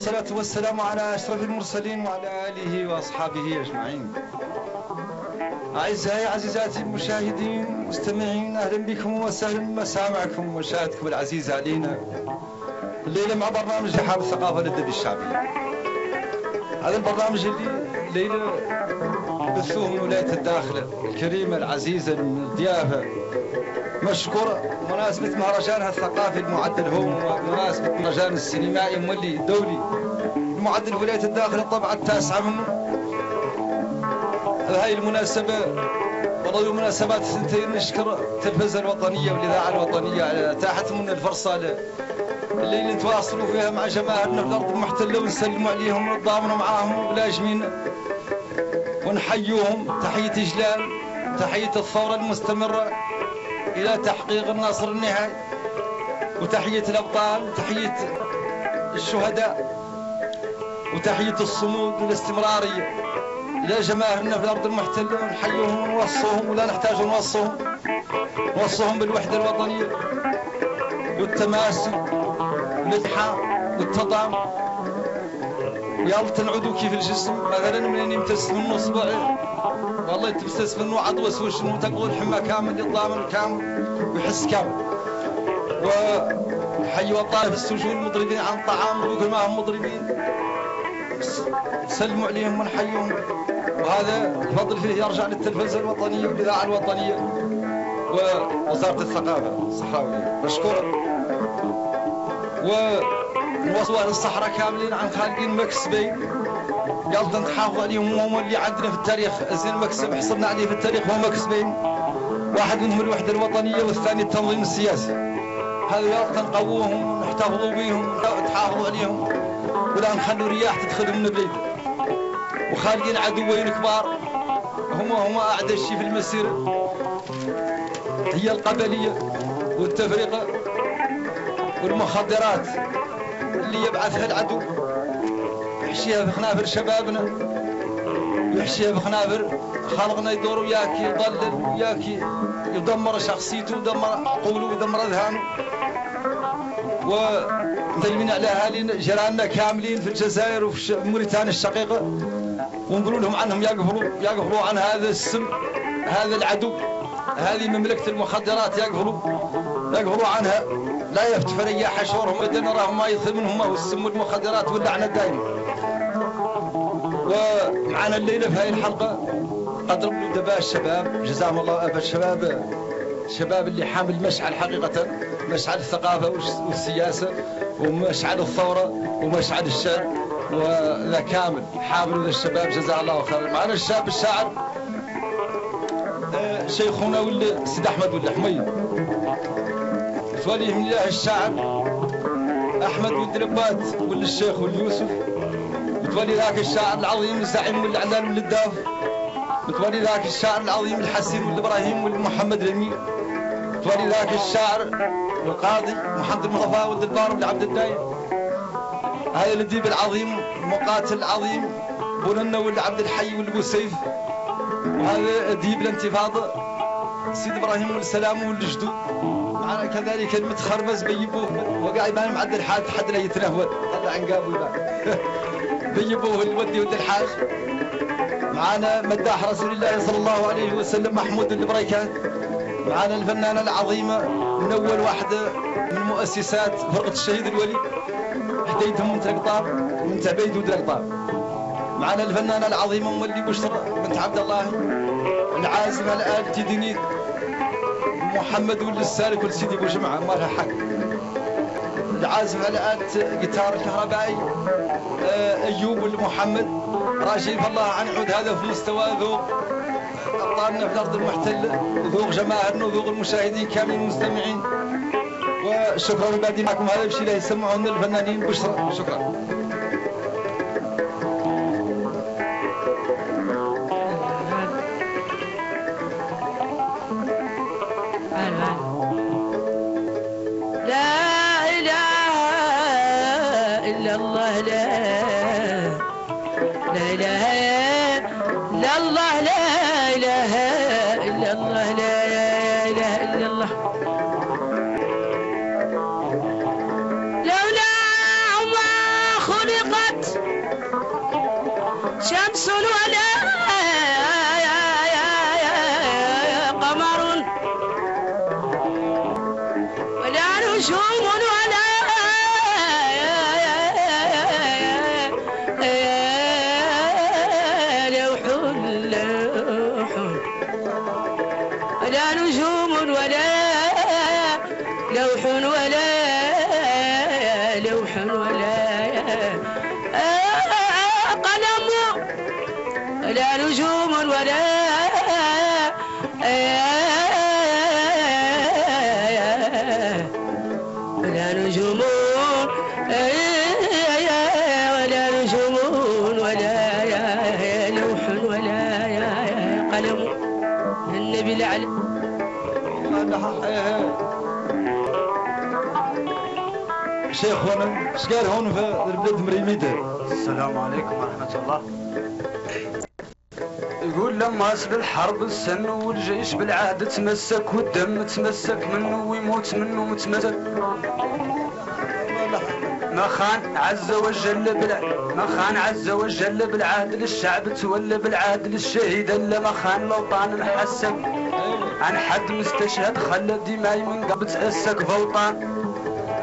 والصلاة والسلام على أشرف المرسلين وعلى آله وأصحابه أجمعين. أعزائي عزيزاتي المشاهدين المستمعين، أهلا بكم وسهلا بمسامعكم ومشاهدكم العزيزة علينا الليلة مع برنامج رحاب الثقافة للأدب الشعبي. هذا البرنامج اللي الليلة بثوه من ولاية الداخلة الكريمة العزيزة الضيافة مشكورة بمناسبة مهرجانها الثقافي المعدل هو وبمناسبة المهرجان السينمائي المولي الدولي المعدل ولاية الداخلة الطبعة التاسعة منه. هاي المناسبة والله مناسبات سنتين نشكر التلفزة الوطنية والإذاعة الوطنية على اتاحت لنا الفرصة اللي نتواصلوا فيها مع جماهيرنا في الأرض المحتلة ونسلموا عليهم ونتضامنوا معاهم وبلاجمين ونحيوهم تحية إجلال، تحية الثورة المستمرة إلى تحقيق النصر النهائي، وتحية الأبطال، وتحية الشهداء، وتحية الصمود والاستمرارية إلى جماهيرنا في الأرض المحتلة. ونحيوهم ونوصوهم ولا نحتاج نوصوهم بالوحدة الوطنية والتماسك والاتحاد والتضامن. ويلا تنعدوا كيف الجسم مثلا من يمتس منه صبعي والله تمتس منه عضو وشنو تقول حما كامل يتضامن كامل ويحس كامل. وحيوا الطائف السجون المضربين عن الطعام وكل ما هم مضربين سلموا عليهم ونحيوهم. وهذا الفضل فيه يرجع للتلفزة الوطنية والإذاعة الوطنية ووزارة الثقافة الصحراوية مشكورة. ونوصلوا أهل الصحراء كاملين عن خالقين مكسبين يلا نحافظ عليهم، وهم اللي عندنا في التاريخ أزين مكسب حصلنا عليه في التاريخ هو مكسبين، واحد منهم الوحدة الوطنية والثاني التنظيم السياسي. هذا يلا نقووهم ونحتفظوا بهم ونحافظوا عليهم ولا نخلوا رياح تدخلهم من البلاد. وخالقين عدوين كبار هما أعدى شيء في المسيرة، هي القبلية والتفرقة والمخدرات اللي يبعثها العدو يحشيها في خنافر شبابنا ويحشيها في خنافر خلقنا يدور وياك يضلل وياك يدمر شخصيته ويدمر عقوله ويدمر اذهانه. ومسلمين على اهالينا جيراننا كاملين في الجزائر وفي موريتانيا الشقيقه ونقولوا لهم عنهم يقفلوا عن هذا السم، هذا العدو، هذه مملكه المخدرات يقفلوا عنها، لا يفتح رياح حشورهم ابدا نراهم ما يثل منهم هو السم والمخدرات واللعنه دائما. ومعنا الليله في هذه الحلقه اضرب له دباء الشباب جزاهم الله ابا الشباب اللي حامل مشعل حقيقه، مشعل الثقافه والسياسه ومشعل الثوره ومشعل الشعر، وذا كامل حامل ذا الشباب جزاه الله خيرا. معنا الشاب الشاعر شيخنا ولا سيد احمد ولا حميد توليه من الله الشاعر احمد والدربات ولا الشيخ واليوسف، متولي ذاك الشاعر العظيم الزعيم والعلان والداف، متولي ذاك الشاعر العظيم الحسين والابراهيم والمحمد الامين، متولي ذاك الشاعر القاضي محمد المصطفى والدبار والعبد الدايم، هذا الاديب العظيم المقاتل العظيم بولنا والعبد الحي والبوسيف، وهذا اديب الانتفاضه سيد ابراهيم والسلام والجدو. معنا كذلك المتخربز بيبوه وقاعد يبان معدل الحاج حد لا يتنهول طلع عنقابه يبان بيبوه الودي ود الحاج. معنا مداح رسول الله صلى الله عليه وسلم محمود البريكات. معنا الفنانه العظيمه من اول واحده من مؤسسات فرقه الشهيد الولي حديتهم من تلقطاب من تعبيد وتلقطاب. معنا الفنانه العظيمه مولي بشرى بنت عبد الله العازمه الآل تدينيت محمد ولد السالك والسيدي ابو جمعه مالها حق، العازف على آلة جيتار الكهربائي ايوب والمحمد راشد فالله عن عود. هذا في مستوى ذوق ابطالنا في الارض المحتله وذوق جماهيرنا وذوق المشاهدين كاملين المستمعين. وشكرا لبادي معكم هذا الشيء اللي يسمعون الفنانين بشرى. شكرا. لولا ما خلق ضوت شمس ولا قمر ولا نجوم ولا لوح ولا نجوم ولا لوح ولا لوح ولا قلم ولا نجوم ولا ولا نجوم ولا نجوم ولا لوح ولا قلم النبي الأعلى. شيخ هون شقال هون في البلاد مريميدة. السلام عليكم ورحمة الله. يقول لما أسب الحرب السن والجيش بالعهد تمسك والدم تمسك منه ويموت منه متمسك ما خان عز وجل بالعهد للشعب تولى بالعهد للشهيد الا ما خان الوطن محسك عن حد مستشهد خلى دماي من قبل تأسك فوطان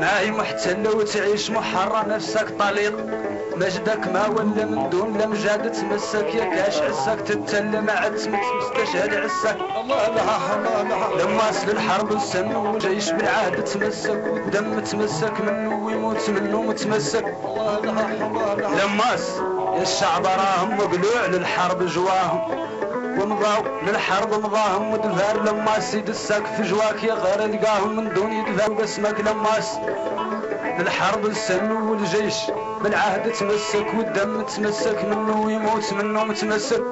ما هي محتلة وتعيش محرة نفسك طليق مجدك ما ولا من دون لمجاد تمسك يا كاش عسك تتل ما عد مستشهد عسك الله لما أسل الحرب السن والجيش بالعهد تمسك والدم تمسك منه ويموت منه متمسك لما يا الشعب راهم مقلوع للحرب جواهم ومضاو للحرب مضاهم ودفار لما سيد السقف جواك يا غير لقاهم من دون يدفار باسمك لما للحرب السن والجيش بالعهد تمسك والدم تمسك منه ويموت منه متمسك.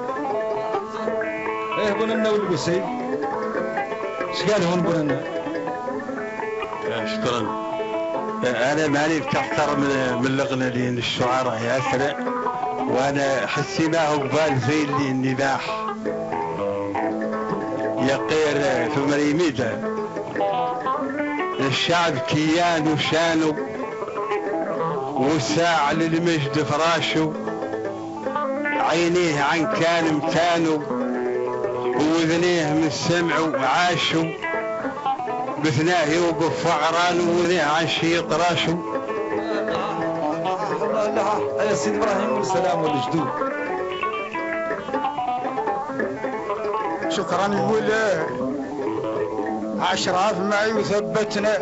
ايه بننا والقسي شقال هون بننا. شكرا. انا ماني بتحترم من الاغنى لين الشعراء يا اسرع وانا حسيناه قبال زي اللي النباح يقير في مريميدة الشعب كيان وشانو وساع للمجد فراشو عينيه عن كان مكانو وذنيه من سمع وعاشو بثناه يوقف فعران وذنيه عن شي طراشو. الله يا سيدي ابراهيم والسلام والجدود. شكرا يقول أشراف ما يثبتنا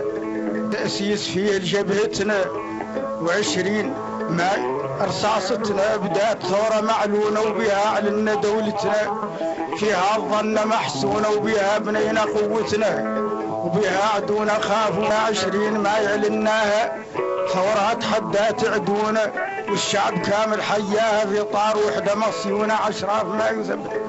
تأسيس فيه لجبهتنا و20 ما رصاصتنا بدات ثورة معلونة وبها أعلنا دولتنا فيها الظن محسونة وبها بنينا قوتنا وبها عدونا خافونا 20 ما يعلناها ثورة تحدى تعدونا والشعب كامل حياها في طار وحدة مصيونة. أشراف ما يثبت.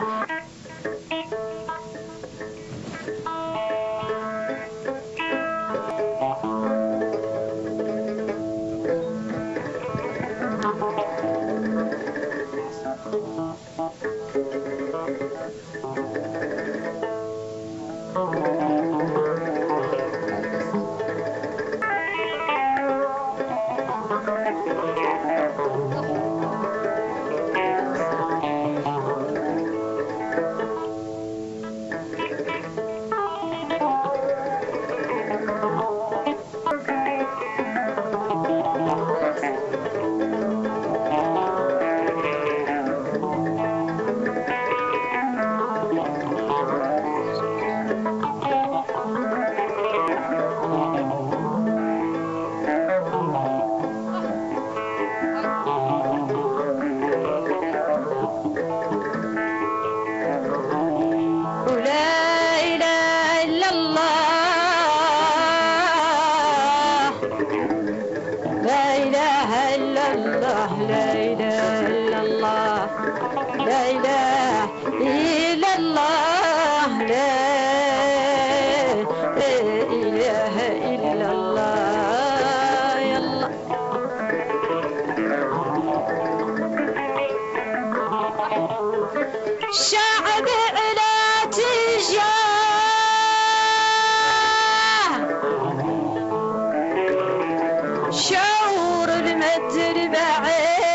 شعور المد بعين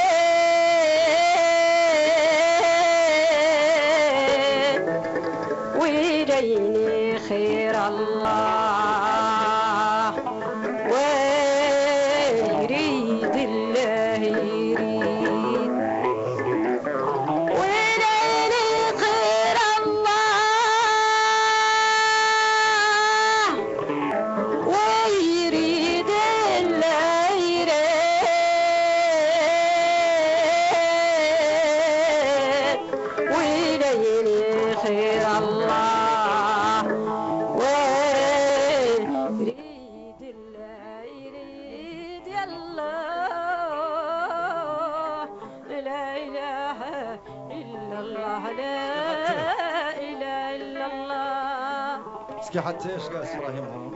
الله لا إله إلا الله. سكي حتى ايش قال ابراهيم؟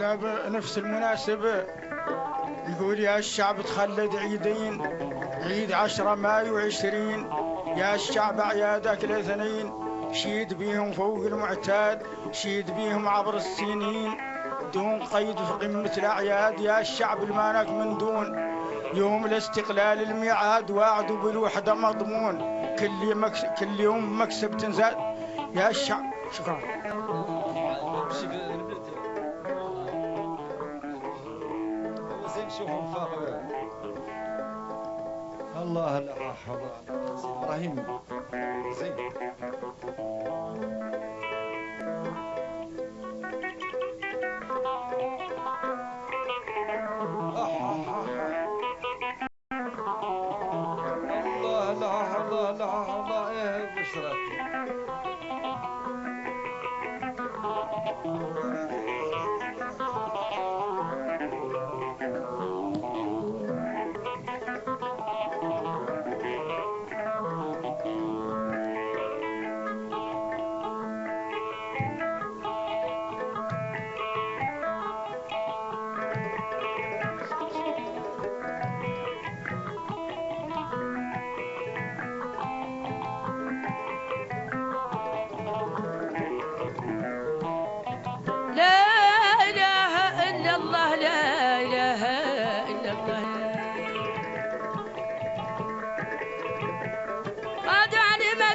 لا بنفس المناسبة يقول يا الشعب تخلد عيدين، عيد 10 مايو 20 يا الشعب أعيادك الاثنين، شيد بيهم فوق المعتاد، شيد بيهم عبر السنين دون قيد في قمة الأعياد، يا الشعب المانك من دون يوم الاستقلال الميعاد، واعدوا بالوحدة مضمون كل يوم مكسب تنزاد يا الشعب. شكرا. زين شوفهم فاق الله لا حول ابراهيم زين. الله لا حول لا حول ايه بشرتي.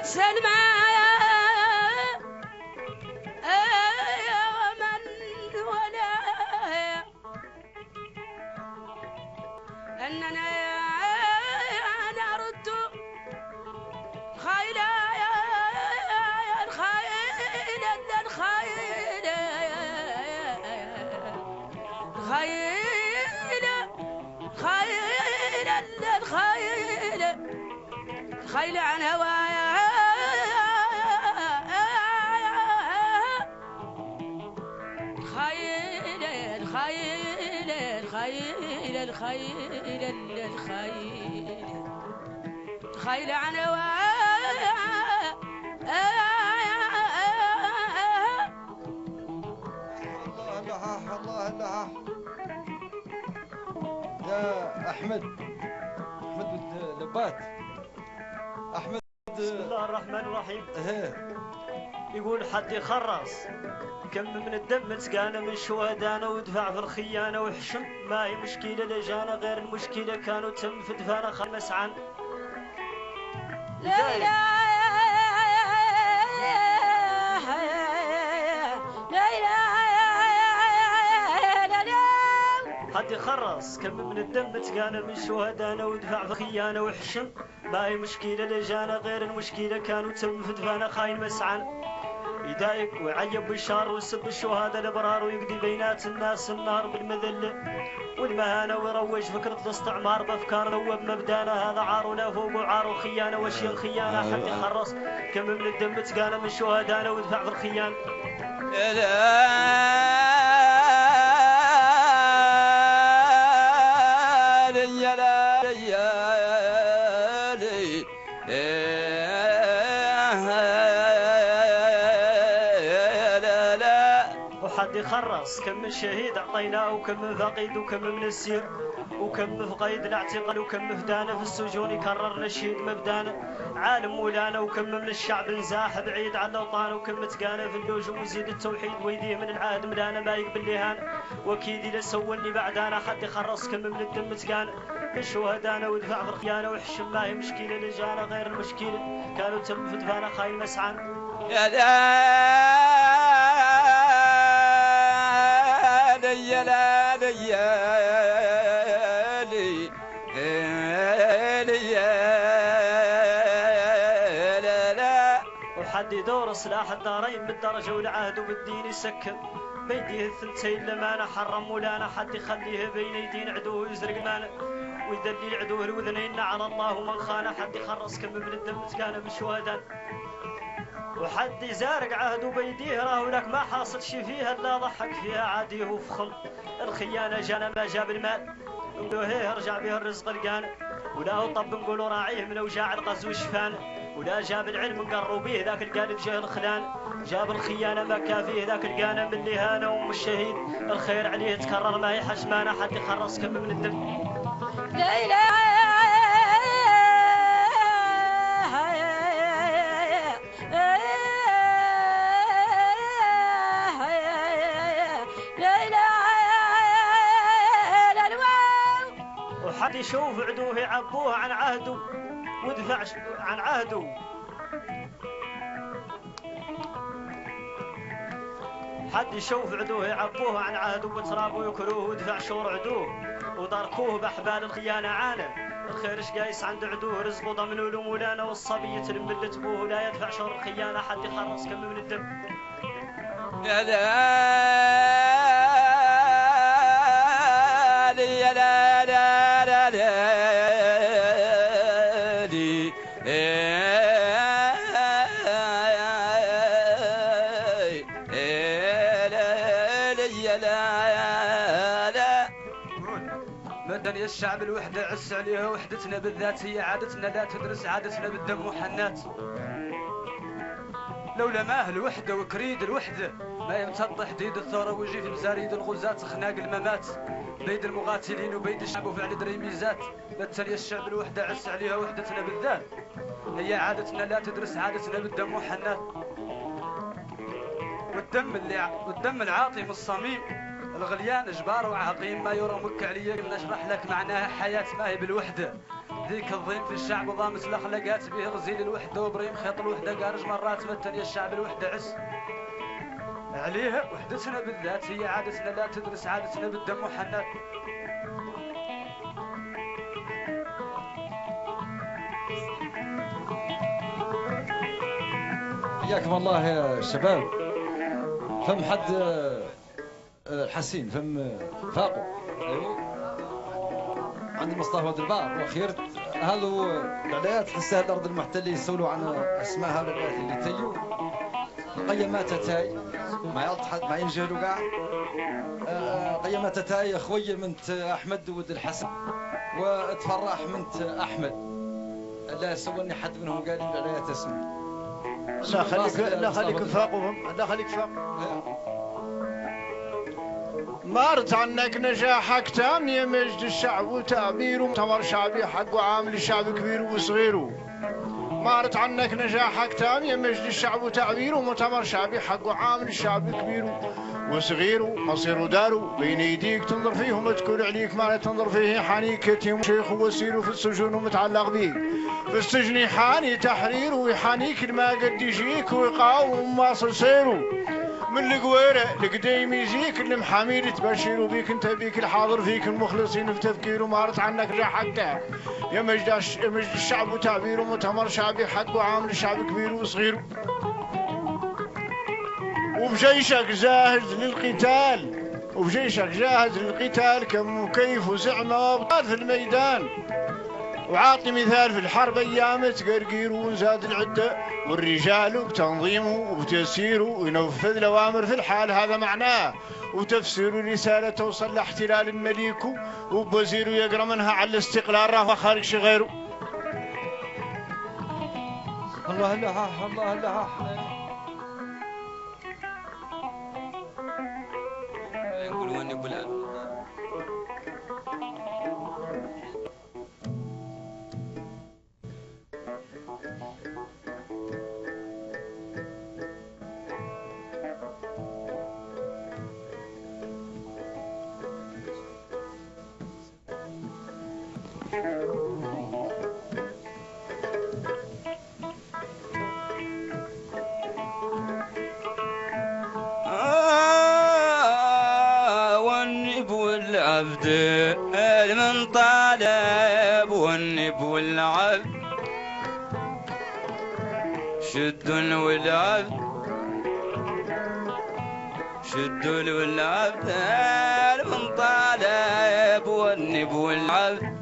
سلمى ومن ولا أننا نرد خيل الخيل الخيل خيل الخيل خيل عن هوايا الخيل عن هوايا الله الله يا أحمد لبات أحمد. بسم الله الرحمن الرحيم. يقول حد يخرص كم من الدم تسقانا من شهدانا ودفع في الخيانة وحشم ما هي مشكلة لجانا غير المشكلة كانوا تم في دفانا خمس عن لا إله حد يخرص كم من الدم تسقانا من شهدانا ودفع في الخيانة وحشم ما هي مشكلة لجانا غير المشكلة كانوا تم في دفانا خاين مسعان يضايق ويعيب بالشر ويسب الشهداء الابرار ويقضي بينات الناس النار بالمذله والمهانه ويروج فكره الاستعمار بافكار ذوب مبدانا هذا عارنا فوق عار وخيانه وشي الخيانه حد يخرص كم من الدم تقانا من شهدانا ودفع في الخيانه. حد يخرص كم من شهيد اعطيناه وكم من فقيد وكم من السير وكم من فقيد الاعتقال وكم فدانا في السجون يكرر نشيد مبدانا عالم مولانا وكم من الشعب انزاح بعيد عن الاوطان وكم تقانا في اللوجم ويزيد التوحيد ويديه من العهد ملانا ما يقبل لهان واكيد لسولني بعدانا. حد يخرص كم من الدم تقانا من شهدانا ودفع في الخيانه وحشم ما هي مشكله لجانا غير المشكله كانوا تم في دفانا خاين مسعان. يا وحد يدور سلاح الدارين بالدرجة والعهد وبالدين يسكن بيديه الثنتين لما حرم ولانا حد يخليه بين يدين عدوه يزرق مانا ويدلي عدوه الوذنين نعن الله من خان. حد يخرص كم من الدم تكان بالشهداء وحد يزارق عهده بيديه راهو لك ما حاصل شي فيها الا ضحك فيها عاديه وفخل الخيانه جانا ما جاب المال ودوهيه رجع به الرزق القان ولا هو طب نقولوا راعيه من اوجاع القز والشفان ولا جاب العلم نقروا به ذاك القالب جاه الخلان جاب الخيانه ما كافيه ذاك القانه من الاهانه وام الشهيد الخير عليه تكرر ما يحج ما حد يخرص كم من الدم لا اله حد يشوف عدوه يعبوه عن عهده ودفع عن عهده حد يشوف عدوه يعبوه عن عهده وترابه يكروه ودفع شور عدوه وضركوه بأحبال الخيانة عانى الخير اش قايس عند عدوه رزقه ضمنوا له مولانا والصبي تلم اللي تبوه لا يدفع شور الخيانة حد يخلص كم من الدم يا لالي يا مدني الشعب الوحدة عس عليها وحدتنا بالذات هي عادتنا لا تدرس عادتنا بالدم وحنات لولا ماه الوحدة وكريد الوحدة ما يمتد حديد الثورة ويجي في مزاريد الغزاة خناق الممات بيد المقاتلين وبيد الشعب وفعل دريميزات بالتالي الشعب الوحدة عس عليها وحدتنا بالذات هي عادتنا لا تدرس عادتنا بالدم وحنات والدم العاطي من الصميم الغليان جبار وعقيم ما يرى مك عليا نشرح لك معناها حياة ما هي بالوحدة ذيك الضيم في الشعب ضامت الاخلاقات به غزيل الوحدة وبريم خيط الوحدة قارج مرات مثل الشعب الوحدة عس عليها وحدتنا بالذات هي عادتنا لا تدرس عادتنا بالدم وحنات حياكم الله يا شباب فم حد الحسين فم فاقو ايوه عند مصطفى دربار واخير هذو العلايات حسها الارض المحتله يسولوا عن اسماء هذو العلايات اللي تيو قيمات تاي ما يلتحد ما ينجهلوا كاع قيمات تاي اخوي منت احمد ود الحسن وتفرح منت احمد لا سولني حد منهم قال لي العلايات اسمه لا خليك فاقهم لا خليك فاق مارت عنك نجاحك تام يا مجد الشعب وتعبيره مؤتمر شعبي حق عامل الشعب كبير وصغيره مارت عنك نجاحك تام يا مجد الشعب وتعبيره مؤتمر شعبي حق عامل الشعب كبير وصغيره مصير داره بين يديك تنظر فيهم تكون عليك ما تنظر فيه حاني كتيم شيخ وسيره في السجون ومتعلق بيك في السجن حاني تحرير ويحانيك ما قد يجيك ويقاوم واصل سيره من القويرة لقديم يجيك المحامير تبشروا بيك انت بيك الحاضر فيك المخلصين في تفكيره مارت عنك ريحتها يا مجد الشعب وتعبيره مؤتمر شعبي حق عامل الشعب كبير وصغير وبجيشك جاهز للقتال وبجيشك جاهز للقتال كم وكيف وزعمة وابطال في الميدان وعاطي مثال في الحرب ايام تقرقير وزاد العده والرجال بتنظيمه وبتسييره وينفذ الاوامر في الحال هذا معناه وتفسير الرساله توصل لاحتلال المليك وبوزيره يقرا منها على الاستقلال راه خارج شي غيره. الله لا الله لا يقولوا اني بلال والنب والعبد من طالب والنب والعبد شد والعبد شد والعبد من طالب والنب والعبد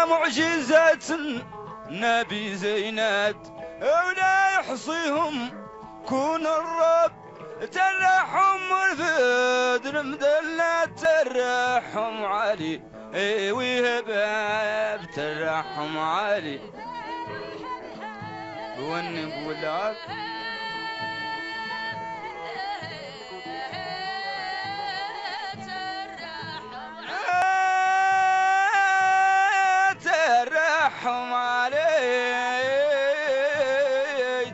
معجزات النبي زينات ولا يحصيهم كون الرب ترحم الفدر مدلة ترحم علي وهباب ترحم علي والنب والعب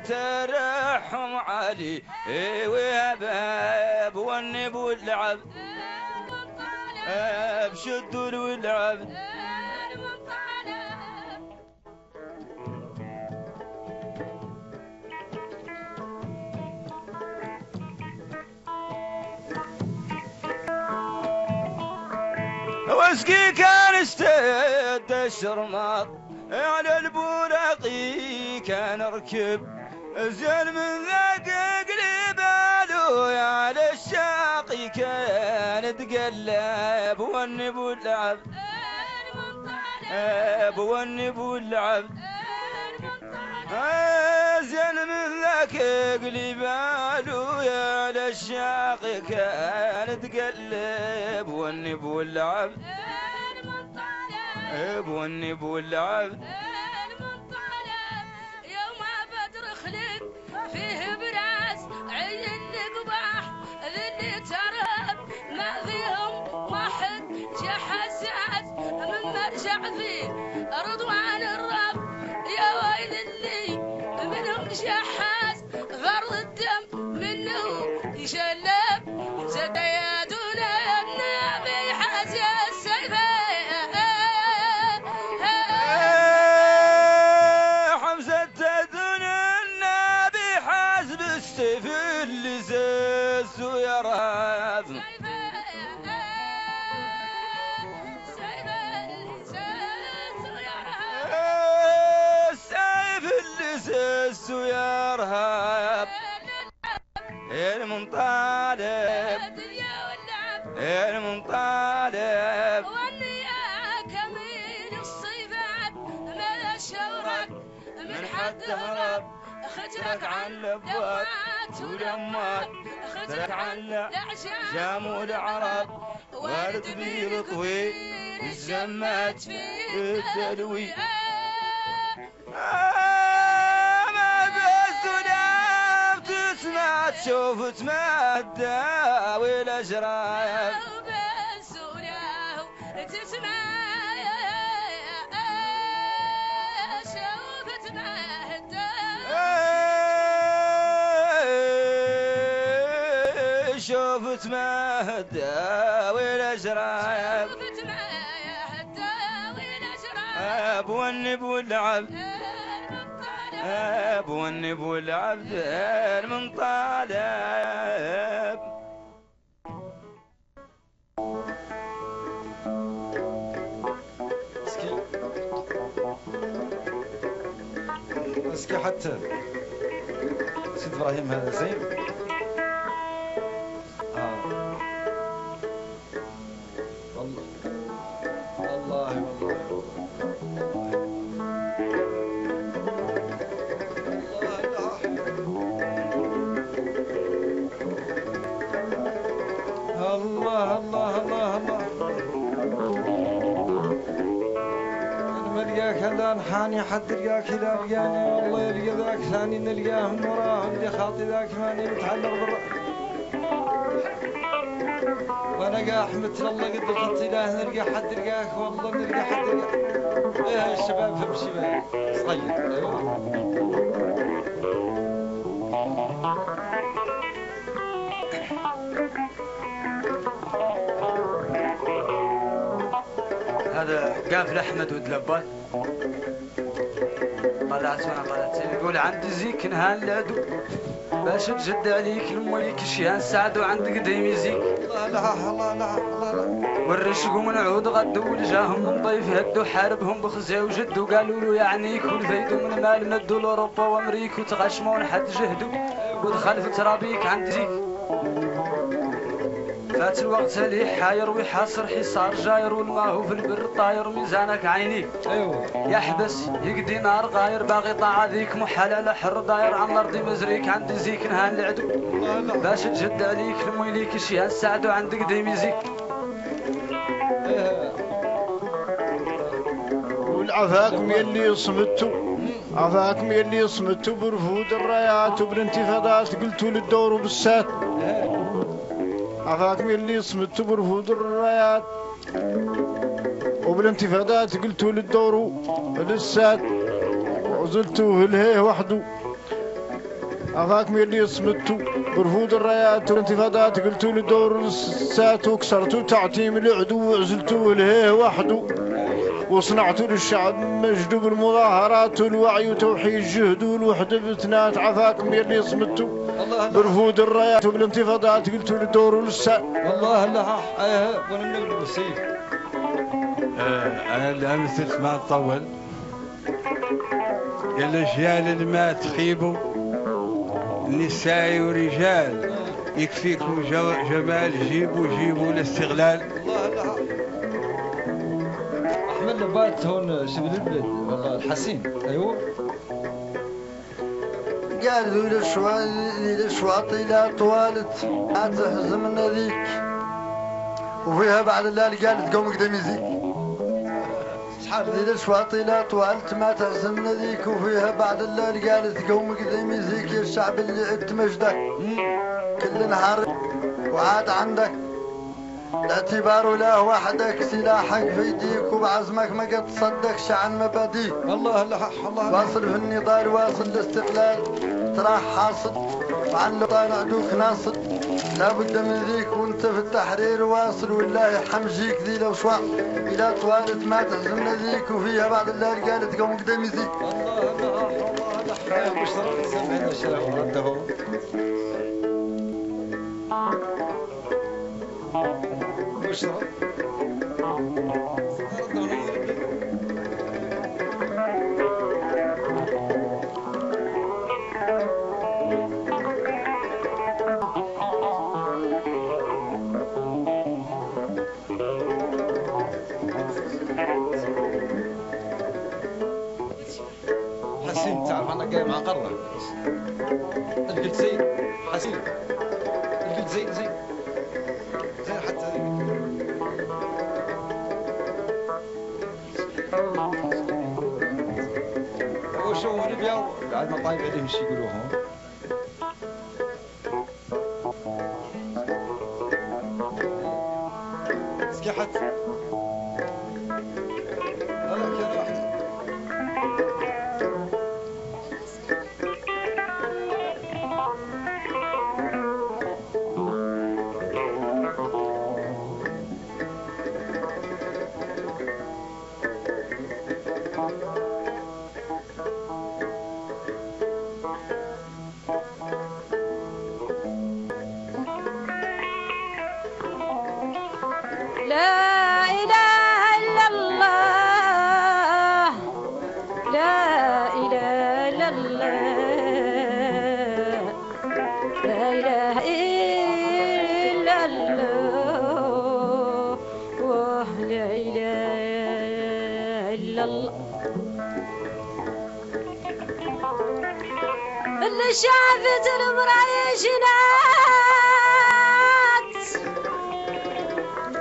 ترحم علي وهباب والنب والعب بشدوا والعب واسقي كان اشتد الشرماط على البراقي كان ركب زين من ذاك قلباله على الشاقي كان تقلب والنب والعب والنب والعب زين من ذاك قلباله على الشاقي كان تقلب والنب والعب والنب والعب فيه براس عين قباح ذني تراب ما فيهم واحد جحسات من مرجع فيه رضوان الرب يا ويل اللي منهم جحاس غرض الدم منه يشلب زدياتنا النبي حاسي السيف السيف اللي زاز ويرهب السيف اللي زاز ويرهب المنطالب المنطالب ونياك من الصيفات من الشورك من حد هرب خجلك عن الابواب ولمات خجلك عن الاعجام والعرب وارد بير طويل الزمات في الدلوي ما بالسلام تسمع تشوف تمدى والاشراف بالسلام تسمع شوف تمدى شوفت مهدى والاشراب والنب والعب والنب والعب المنطالب اسكي حتى سيد ابراهيم هذا زين الله الله الله الله انا ما لقاك هذا نحاني حد لقاك اذا لقاني والله يلقى ذاك ثاني نلقاه من وراه اللي خاطي ذاك ماني متعلق بالرأي وانا قا احمد الله قد الخط اله نلقى حد لقاك والله نلقى حد لقاك ايه الشباب في الشباب صغير هذا قافل احمد ودلبات طلعت وانا طلعت يقول عندي زيك نهان العدو باش تجد عليك الملك شيان سعدو عند قديم يزيك الله لا الله لا الله لا والرشقوا من عود غدوا ولجاهم من طيف هدوا حاربهم بخزي وجدوا قالوا له يعنيك والفيدوا من مال مدوا لاوروبا وامريكا وتغشموا حد جهدوا ودخل في ترابيك عند زيك فات الوقت لي حاير ويحاصر حصار جاير والماهو في البر طاير ميزانك عينيك ايوه يحبس يقدي نار غاير باغي طاعة ذيك محلل حر داير عن الارض مزريك عندي زيك نهان العدو باش تجد عليك المويليك شي ساعدو عندك ديمي زيك والعفاكم يلي صمتوا عفاكم يلي صمتوا برفود الرايات وبالانتفاضات قلتوا للدور وبالسات عفاكم يلي صمتوا برفود الرايات وبالانتفاضات قلتوا للدور وللسات وعزلتوا الهيه وحده عفاكم يلي صمتوا برفود الرايات والانتفاضات قلتوا للدور وللسات وكسرتوا تعتيم العدو وعزلتوا الهيه وحده وصنعتوا للشعب مجد بالمظاهرات والوعي وتوحيد الجهد والوحده بتنات عفاكم يلي صمتوا برفود الرايات وبالانتفاضات قلتوا للدور وللسات والله لا وانا من السيف. انا اللي امثل ما نطول يا الاجيال اللي ما تخيبوا نساء ورجال يكفيكم جمال جيبوا الاستغلال. والله لا احمد نبات هون شبل البلد والله الحسين. ايوه قالوا للشواطي لا طوالت ما تهزمنا ذيك وفيها بعد الليل قالت قوم قدامي زيك شحال للشواطي لا طوالت ما تهزمنا ذيك وفيها بعد الليل قالت قوم قدامي زيك يا الشعب اللي عدت مجدك كل نهار وعاد عندك الاعتبار ولا وحدك سلاحك في يديك وبعزمك ما قد تصدق شعن مباديك. والله لا الله واصل في النضال واصل الاستقلال تراه حاصل وعن لو طال عدوك ناصل لابد من ذيك وانت في التحرير واصل والله حمجيك ذي لو شوع الى طوالت ما تهزمنا ذيك وفيها بعد الليل قالت قوم قدامي ذيك. الله لا بشرى سمعنا الشيخ ورده بشرى حسين تعرف انا جاي مع قرة قلت زين حسين قلت زين حتى هو شو نبيا بعد ما طايب عليهم شي يقولوا هون سكحت هذا كان واحد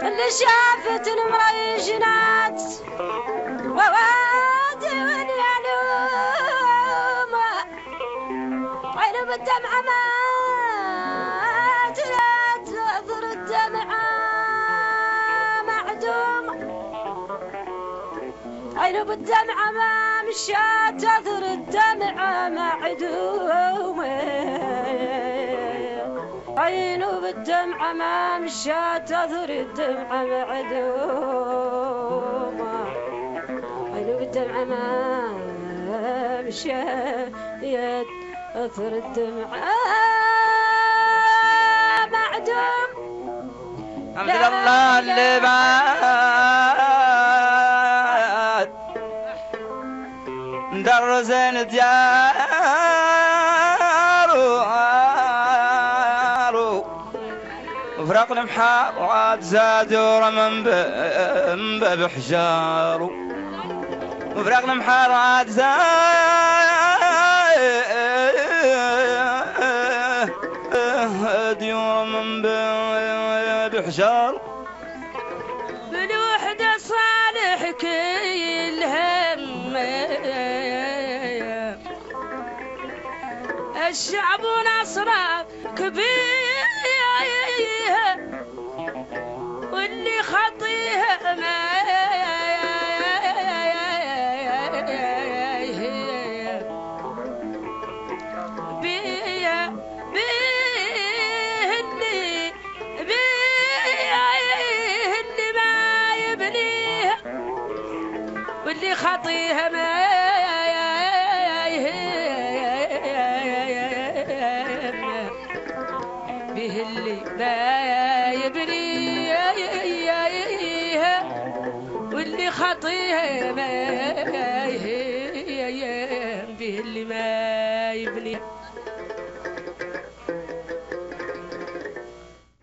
اللي شافت المرايشنات ووادي واليعلوم عين بالدمعة ما تأثر الدمعة معدوم عين بالدمعة ما مشات تأثر الدمعة معدوم عينه بالدمعة ما مشات تأثر الدمعة معدومة عينه بالدمعة ما مشات تأثر الدمعة معدوم. الحمد لله اللي بعد درزين ديارو فرق وفراق المحار وعاد زادوا من باب حجار وفراق المحار وعاد زادوا من باب حجار بالوحدة صالح كل هم الشعب نصره كبير واللي خطيه ما واللي خطيها ما به اللي ما يبنيها واللي خطيها ما به اللي ما يبنيها.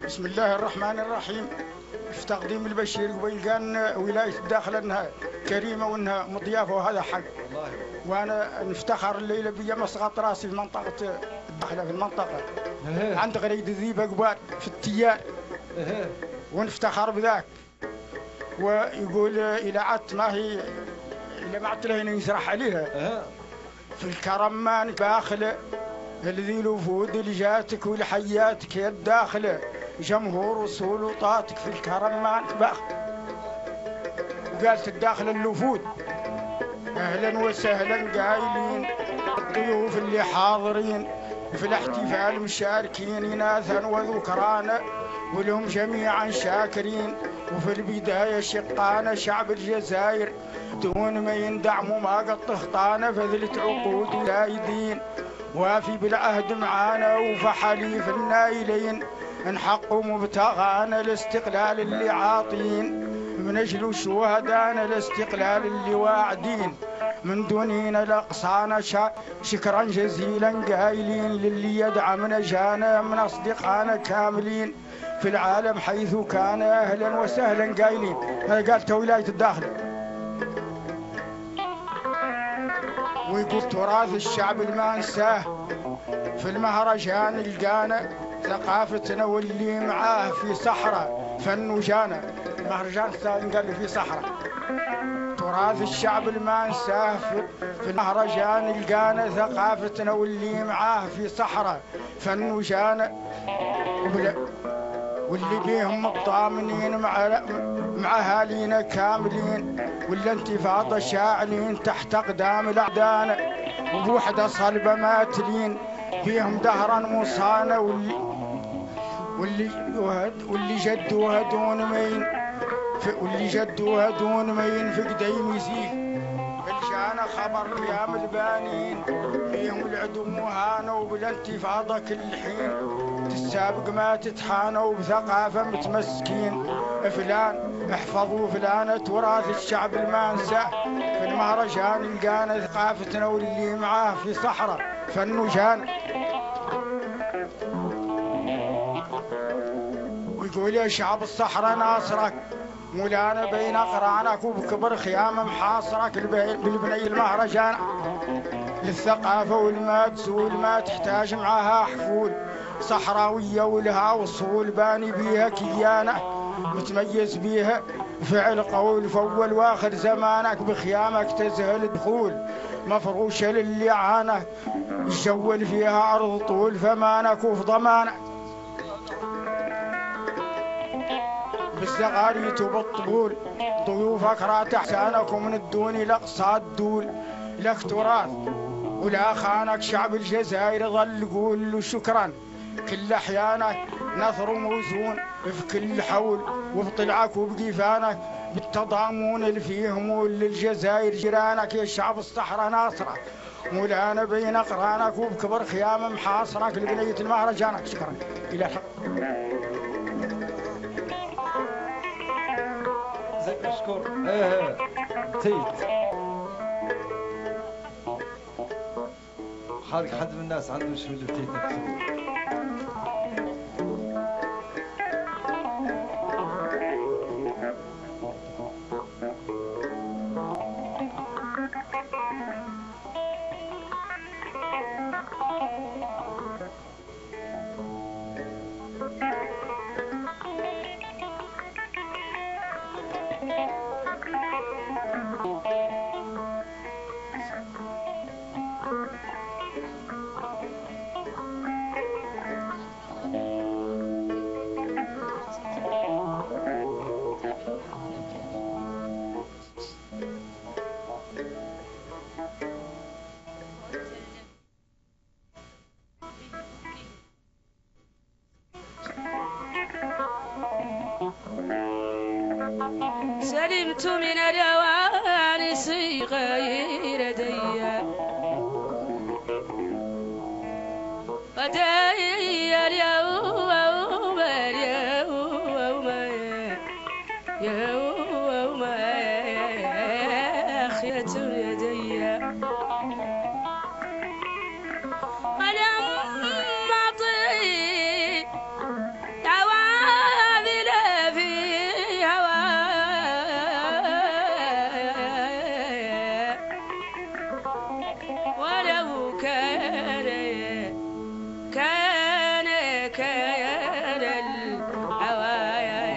بسم الله الرحمن الرحيم. في تقديم البشير قبيل كان ولاية الداخل انها كريمة وانها مضيافة وهذا حق، وانا نفتخر الليلة بيا مسقط راسي في منطقة الداخلة في المنطقة عند غريد الذيبة قبال في التيان ونفتخر بذاك. ويقول إلى عدت ما هي إلى ما عدت لهنا يسرح عليها في الكرمان باخلة الذي الوفود اللي جاتك والحياتك يا الداخلة جمهور وسلطاتك في الكرمان باخ. وقالت الداخل الوفود اهلا وسهلا قايلين الضيوف اللي حاضرين في الاحتفال مشاركين اناثا وذكرانا ولهم جميعا شاكرين. وفي البدايه شقانا شعب الجزائر دون ما يندعموا ما قد تخطانا فذلت عقود ولايدين وافي بالعهد معانا وفي حليف النايلين نحقوا مبتغانا الاستقلال اللي عاطين من اجل شهدانا الاستقلال اللي واعدين من دونينا لاقصانا شكرا جزيلا قايلين للي يدعمنا جانا من اصدقائنا كاملين في العالم حيث كان اهلا وسهلا قايلين. هذا قالت ولايه الداخل. ويقول تراث الشعب ما ننساه في المهرجان القانا ثقافتنا واللي معاه في صحراء فن جانا. المهرجان قال في صحراء تراث الشعب ما ننساه في المهرجان القانا ثقافتنا واللي معاه في صحراء فن جانا. واللي بيهم الضامنين مع اهالينا كاملين واللي انتفاضه شاعلين تحت اقدام الاعداء وبوحده صلبه ماتلين بيهم دهرا مصانه واللي جدوها دون مين واللي جدوها دون مين في قديم يزيد الجانا خبر قيام البانين بيهم العدو مهانه وبالانتفاضه كل حين تسابق ما تتحانى وبثقافه متمسكين. فلان احفظوا فلانة تراث الشعب ما ننساه في المهرجان القانا ثقافتنا واللي معاه في صحراء فن جانا. ويقول يا شعب الصحراء ناصرك مولانا بين اقرانك وبكبر خيام محاصرك بالبني المهرجان للثقافه والمات والما تحتاج معاها حفول صحراويه ولها وصول باني بيها كيانه متميز بيها فعل قول فول واخر زمانك بخيامك تزهل دخول مفروشه للي عانك يجول فيها ارض طول فمانك وفي ضمانك بالزغاريت وبالطبول ضيوفك رات احسانك ومن الدون لاقصى الدول لك تراث ولا خانك شعب الجزائر ظل قول له شكرا كل احيانك نثر موزون في كل حول وبطلعك وبقيفانك بالتضامن اللي فيهم للجزائر جيرانك يا شعب الصحراء ناصرك مولانا بين اقرانك وبكبر خيام محاصرك لبنيه المهرجانك. شكرا الى الحق. اشكر تيت خالق حد من الناس عنده شو اللي تيت سلمت من الأوانس غير ديا وداي اليوم يوم خية يدي ولما طيب عواذل في هوايا ولو كان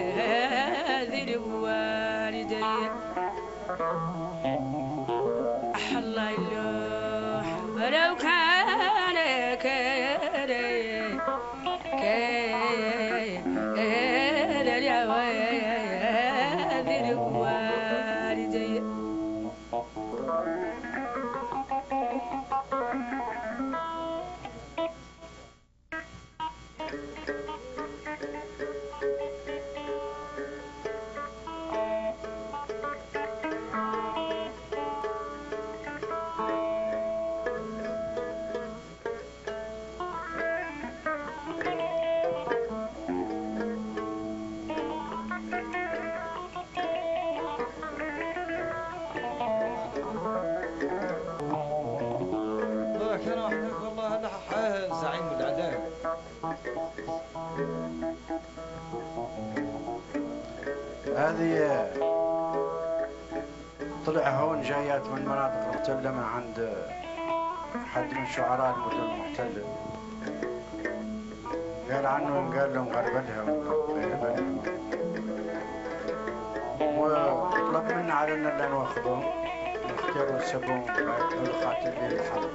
العواذل والدي الله يلوح ولو كان العواذل والدي كان واحد والله لح زعيم العدالة. هذه طلع هون جايات من مناطق محتلة من عند حد من شعراء المدن المحتلة، قال عنه قال لهم غربلها وغير بلها، وطلب منا علينا لا نواخذهم نختاروا سبهم الخاتم بالحرب.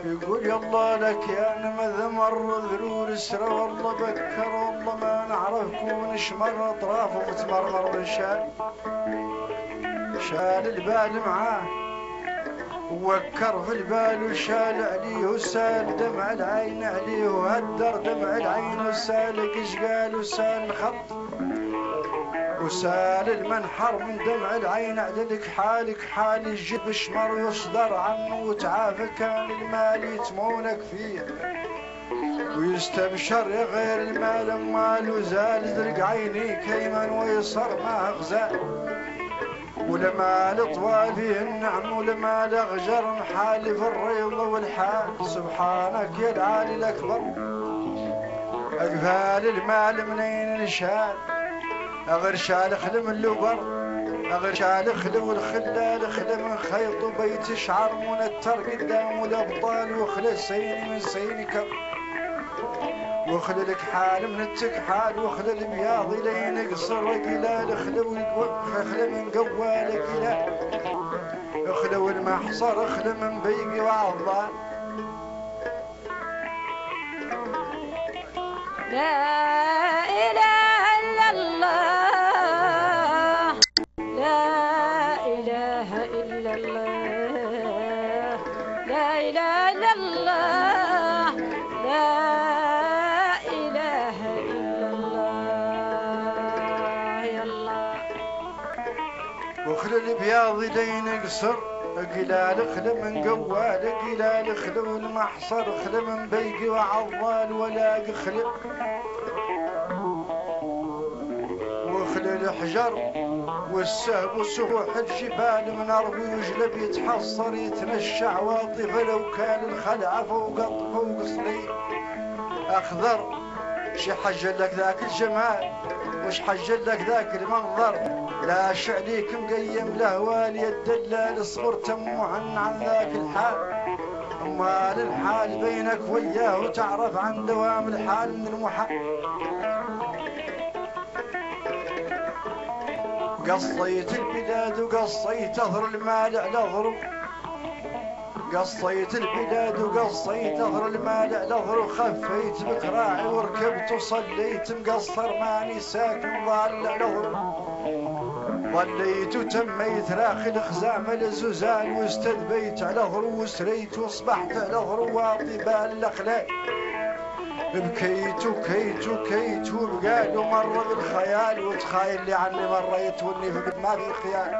يقول يلا لك يا نمذ مر ذرور اسرى والله بكر والله ما نعرفكم نشمر اطراف وتمرمر من شال البال معاه ووكر في البال وشال عليه وسال دمع العين عليه وهدر دمع العين وسال قشقال وسال الخط وسال المنحر من دمع العين عدلك حالك حال الجب شمر يصدر عنه وتعافى كان المال يتمونك فيه ويستبشر يا غير المال مال وزال زرق عيني كيمن ويصر ما غزال ولمال طوال فيه النعم ولمال اغجر محالف الريض والحال سبحانك يا العالي الاكبر اقفال المال منين نشال اغير شال خدم اللبر اغير شال خدم والخلال خدم خيط وبيت شعر منتر قدام والابطال وخلى سيني من سينك وخلى لك حال من التكحال وخلى البياض لين قصر قلال خلى من قوالك لا خلى والمحصر خلى من بيقي وعضال لا إله إلا الله لا إله إلا الله لا إله إلا الله لا إله إلا الله يا الله وخلى البياض لين قصر قلال خلى من قوال قلال خلى والمحصر خلى من بيقي وعضال ولا خلى وخلى الحجر والسهب وسفوح الجبال من أرض وجلب يتحصر يتنشع واطف لو كان الخلعة فوق صليب أخضر شي حجل لك ذاك الجمال وش حجل لك ذاك المنظر لا شعليك مقيم لهوالي الدلال صبر تمو عن ذاك الحال أمال الحال بينك وياه وتعرف عن دوام الحال من المحال قصيت البلاد وقصيت أظهر المال على ظهره، قصيت البلاد وقصيت أظهر المال على ظهره، خفيت بكراعي وركبت وصليت مقصر ماني ساكن ضال على ظهره، ظليت وتميت راخي الخزام الزوزان واستذبيت على ظهره وسريت وصبحت على ظهره واطي بالأخلاق، بكيت وكيت وكيت وبقالوا مرة بالخيال وتخايل اللي عني مريت واللي في ما في خيال،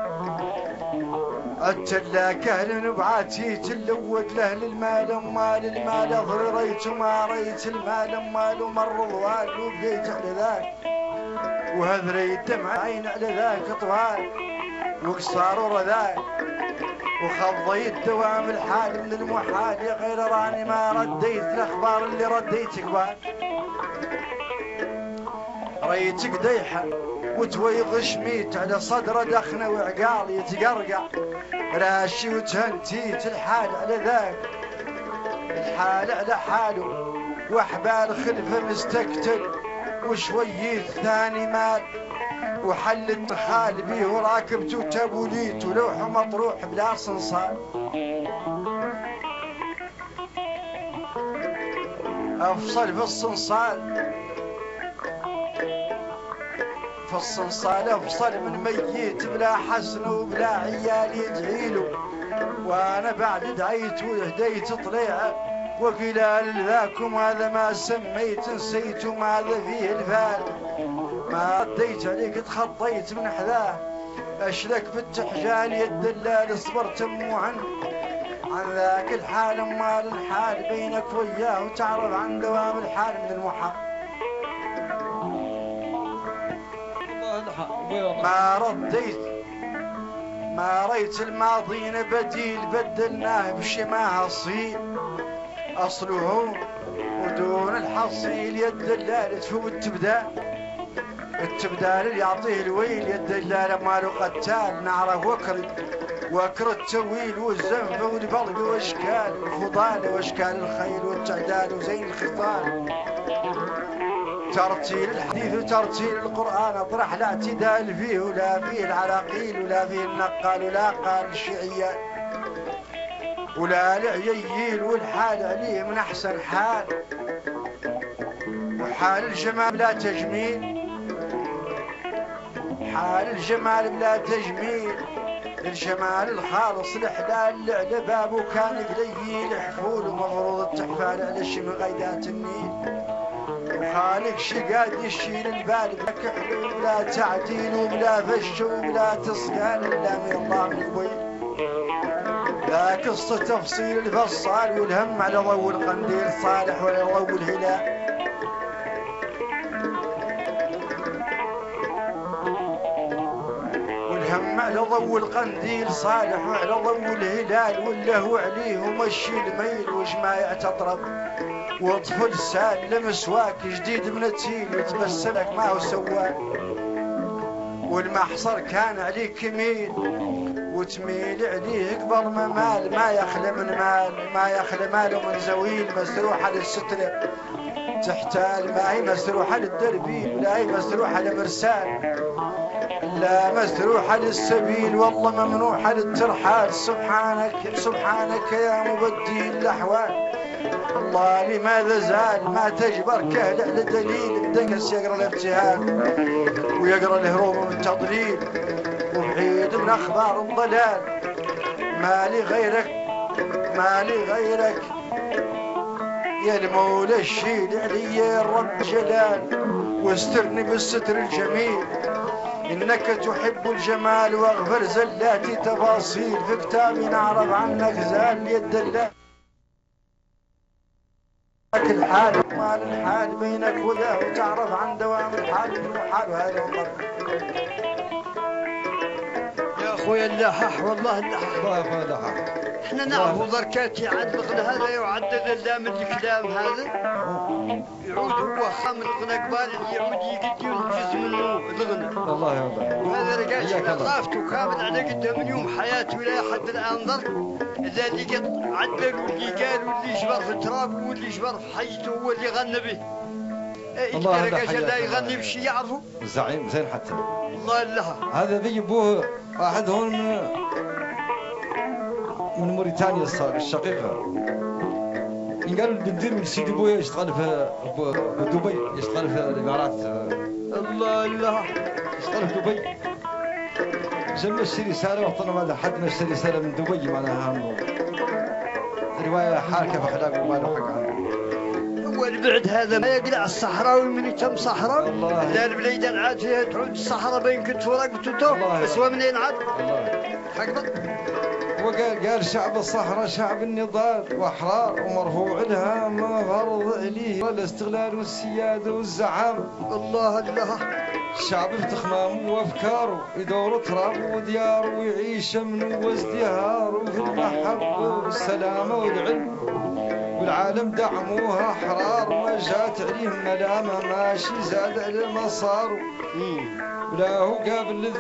عدت لك اهل نبعاتي تلود لاهل المال امال المال اظهر ريت وما ريت المال امال ومر ضوال وبقيت على ذاك وهذريت دمع عين على ذاك طوال وقصار ورا ذاك وخضيت دوام الحال من المحال غير راني ما رديت الاخبار اللي رديت قبال، ريتك ديحه وتويض شميت على صدره دخنه وعقال يتقرقع راشي وتهنتيت الحال على ذاك الحال على حاله واحبال خلفه مستكتل وشويت ثاني مال وحلت خال بيه وراكبت وتبوليت ولوح مطروح بلا صنصال، افصل في الصنصال في الصنصال افصل من ميت بلا حسن وبلا عيال يدعيله، وانا بعد دعيت وهديت طليعه وقلال ذاكم هذا ما سميت نسيت ماذا فيه الفال، ما رديت عليك تخطيت من حذاه اشلك بالتحجال يا الدلال صبرت عن ذاك الحال امال الحال بينك وياه وتعرف عن دوام الحال من المحال، ما ريت الماضين بديل بدلناه بشماها الصيل اصله ودون الحصيل يا الدلال تفوت التبدال اللي يعطيه الويل يا الدلال ماله قتال نعرف وكر التويل والزنف والبلق واشكال الفضال واشكال الخيل والتعدال وزين الخصال، ترتيل الحديث وترتيل القرآن اطرح لا اعتدال فيه ولا فيه العراقيل ولا فيه النقال ولا قال الشيعيات ولا العييل والحال عليه من احسن حال، وحال الجمال بلا تجميل حال الجمال بلا تجميل الجمال الخالص الحلال اللي على بابه كان قليل حفول ومفروض التحفال على شي من غيدات النيل، وخالق شي قاد يشيل البال بلا كحل وبلا تعديل وبلا فش وبلا تصقال الا من الله من قبيل، لا قصة تفصيل الفصال والهم على ضوء القنديل صالح وعلى ضوء الهلال، والهم على ضوء القنديل صالح وعلى ضوء الهلال واللهو عليه ومشي الميل وجمايع تطرب وطفل سال مسواك جديد من التيل يتبسمك ما هو سواك، والمحصر كان عليك يميل وتميل عليه قبل ما مال ما يخلى من مال ما يخلى ماله من زويل مسروحه للستر تحتال ما هي مسروحه للدربيل ولا هي مسروحه لمرسال لا مسروحه للسبيل والله ممنوحه للترحال، سبحانك يا مبدي الاحوال الله لماذا زال ما تجبر كهل على دليل بدكس يقرا الابتهال ويقرا الهروب من التضليل وبعيد من اخبار الضلال، مالي غيرك يا المولى الشيل علي يا رب جلال واسترني بالستر الجميل انك تحب الجمال واغفر زلاتي تفاصيل في كتابي نعرف عنك زال يا الدلال، الحال مال الحال بينك وذاه وتعرف عن دوام الحال من المحال وهذا هو يا اخويا اللحاح والله اللحاح احنا نعرفوا بركات يعلق هذا يعدد الله من الكلام هذا يعود هو خامل الغنى قبال يعود يقد ينجز منه الغنى الله يرضى وهذا رجعت انا طافته كامل على قد من يوم حياتي ولا حد الان ضر اذا اللي قد عدل واللي قال واللي جبر في التراب واللي جبر في حيته هو اللي غنى به الله يقدر هذا لا حياك يغني الله. بشي يعرفوا الزعيم زين حتى الله لها. هذا ذي ابوه واحد هون من موريتانيا الشقيقه قالوا البندير من سيدي بويا يشتغل في دبي، يشتغل في الامارات. الله لها يشتغل في دبي. جمع الشي رساله وعطنا مال حد ما اشتري رساله من دبي معناها روايه حاركه في اخلاقه وما له حق عنه. هو البعد هذا ما يقلع الصحراوي من تم صحراء الله. لا البليده عاد فيها تعود الصحراء بين كنت ورق وتوتو اسوى منين عاد حقبه. وقال شعب الصحراء شعب النضال واحرار ومرفوع لها ما فرض عليه الاستغلال والسياده والزعامه. الله لها الشعب في تخمامه وافكاره يدور تراب ودياره ويعيش من وازدهار وفي المحبه والسلامه والعلم والعالم دعموها احرار ما جات عليهم ملامه ماشي زاد على المسار ولا هو قابل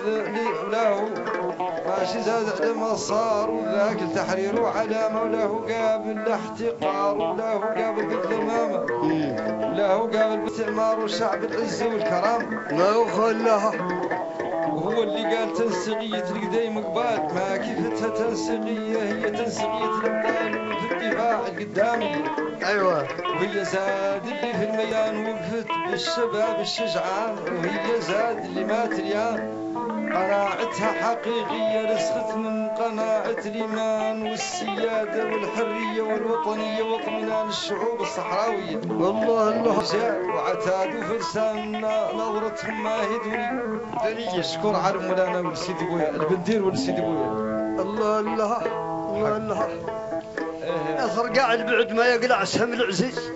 ولا هو ماشي زاد على مسار وذاك التحرير وعلامه ولا هو قابل الاحتقار ولا هو قابل بالذمامه ولا هو قابل بالاستعمار وشعب العزه والكرامه. ما هو خلاها وهو اللي قال تنسيقيه القديم قبال ما كيفتها تنسيقيه هي تنسيقيه الابدان في الدفاع القدامي. ايوه وهي زاد اللي في الميدان وقفت بالشباب الشجعان وهي زاد اللي ما تريان قناعتها حقيقية رسخت من قناعة الإيمان والسيادة والحرية والوطنية واطمئنان الشعوب الصحراوية. والله الله رجال وعتاد وفرسان نظرتهم ما هي دنيا. يشكر على مولانا ولسيدي بويا البندير ولسيدي بويا. الله الله الله الله اثر قاعد بعد ما يقلع سهم العزيز.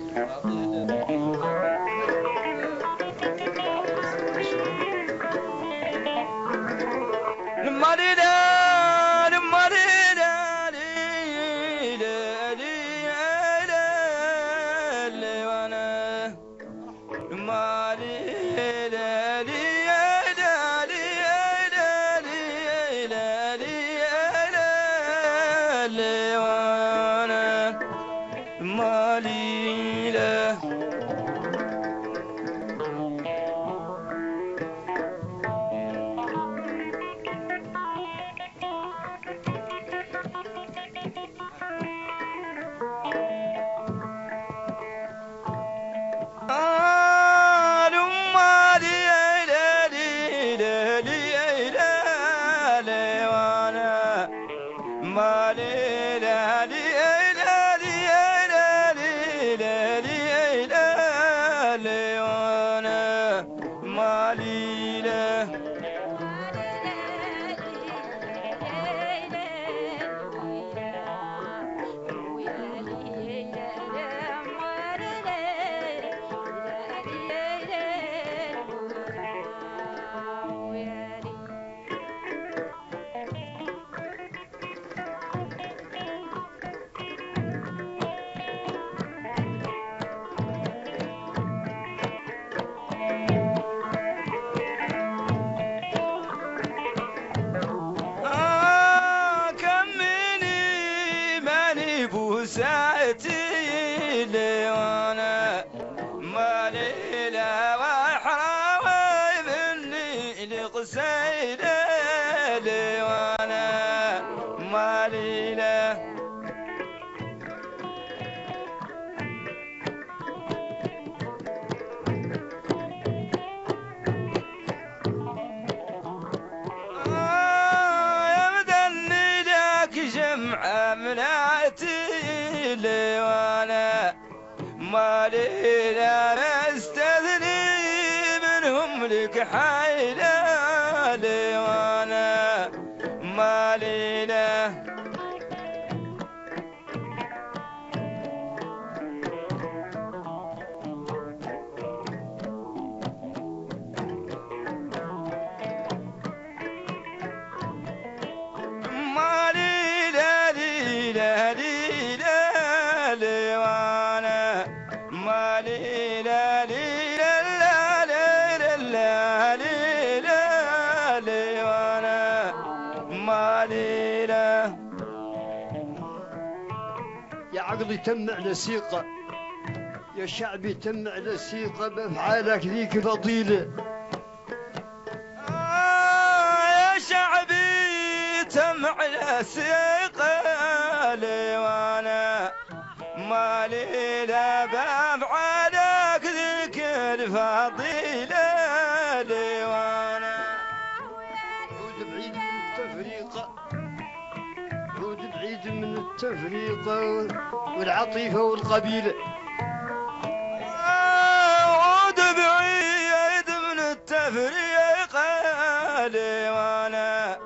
عقلي تم على سيقة يا شعبي تم على السيطة بأفعالك ذيك فضيلة. يا شعبي تم على ثقالي وانا مالي لا بافعالك ذيك الفضيلة لي وانا عود بعيد من التفريقة، عود بعيد من التفريقة والعطيفة والقبيلة. عود بعيد من التفريقة لي وانا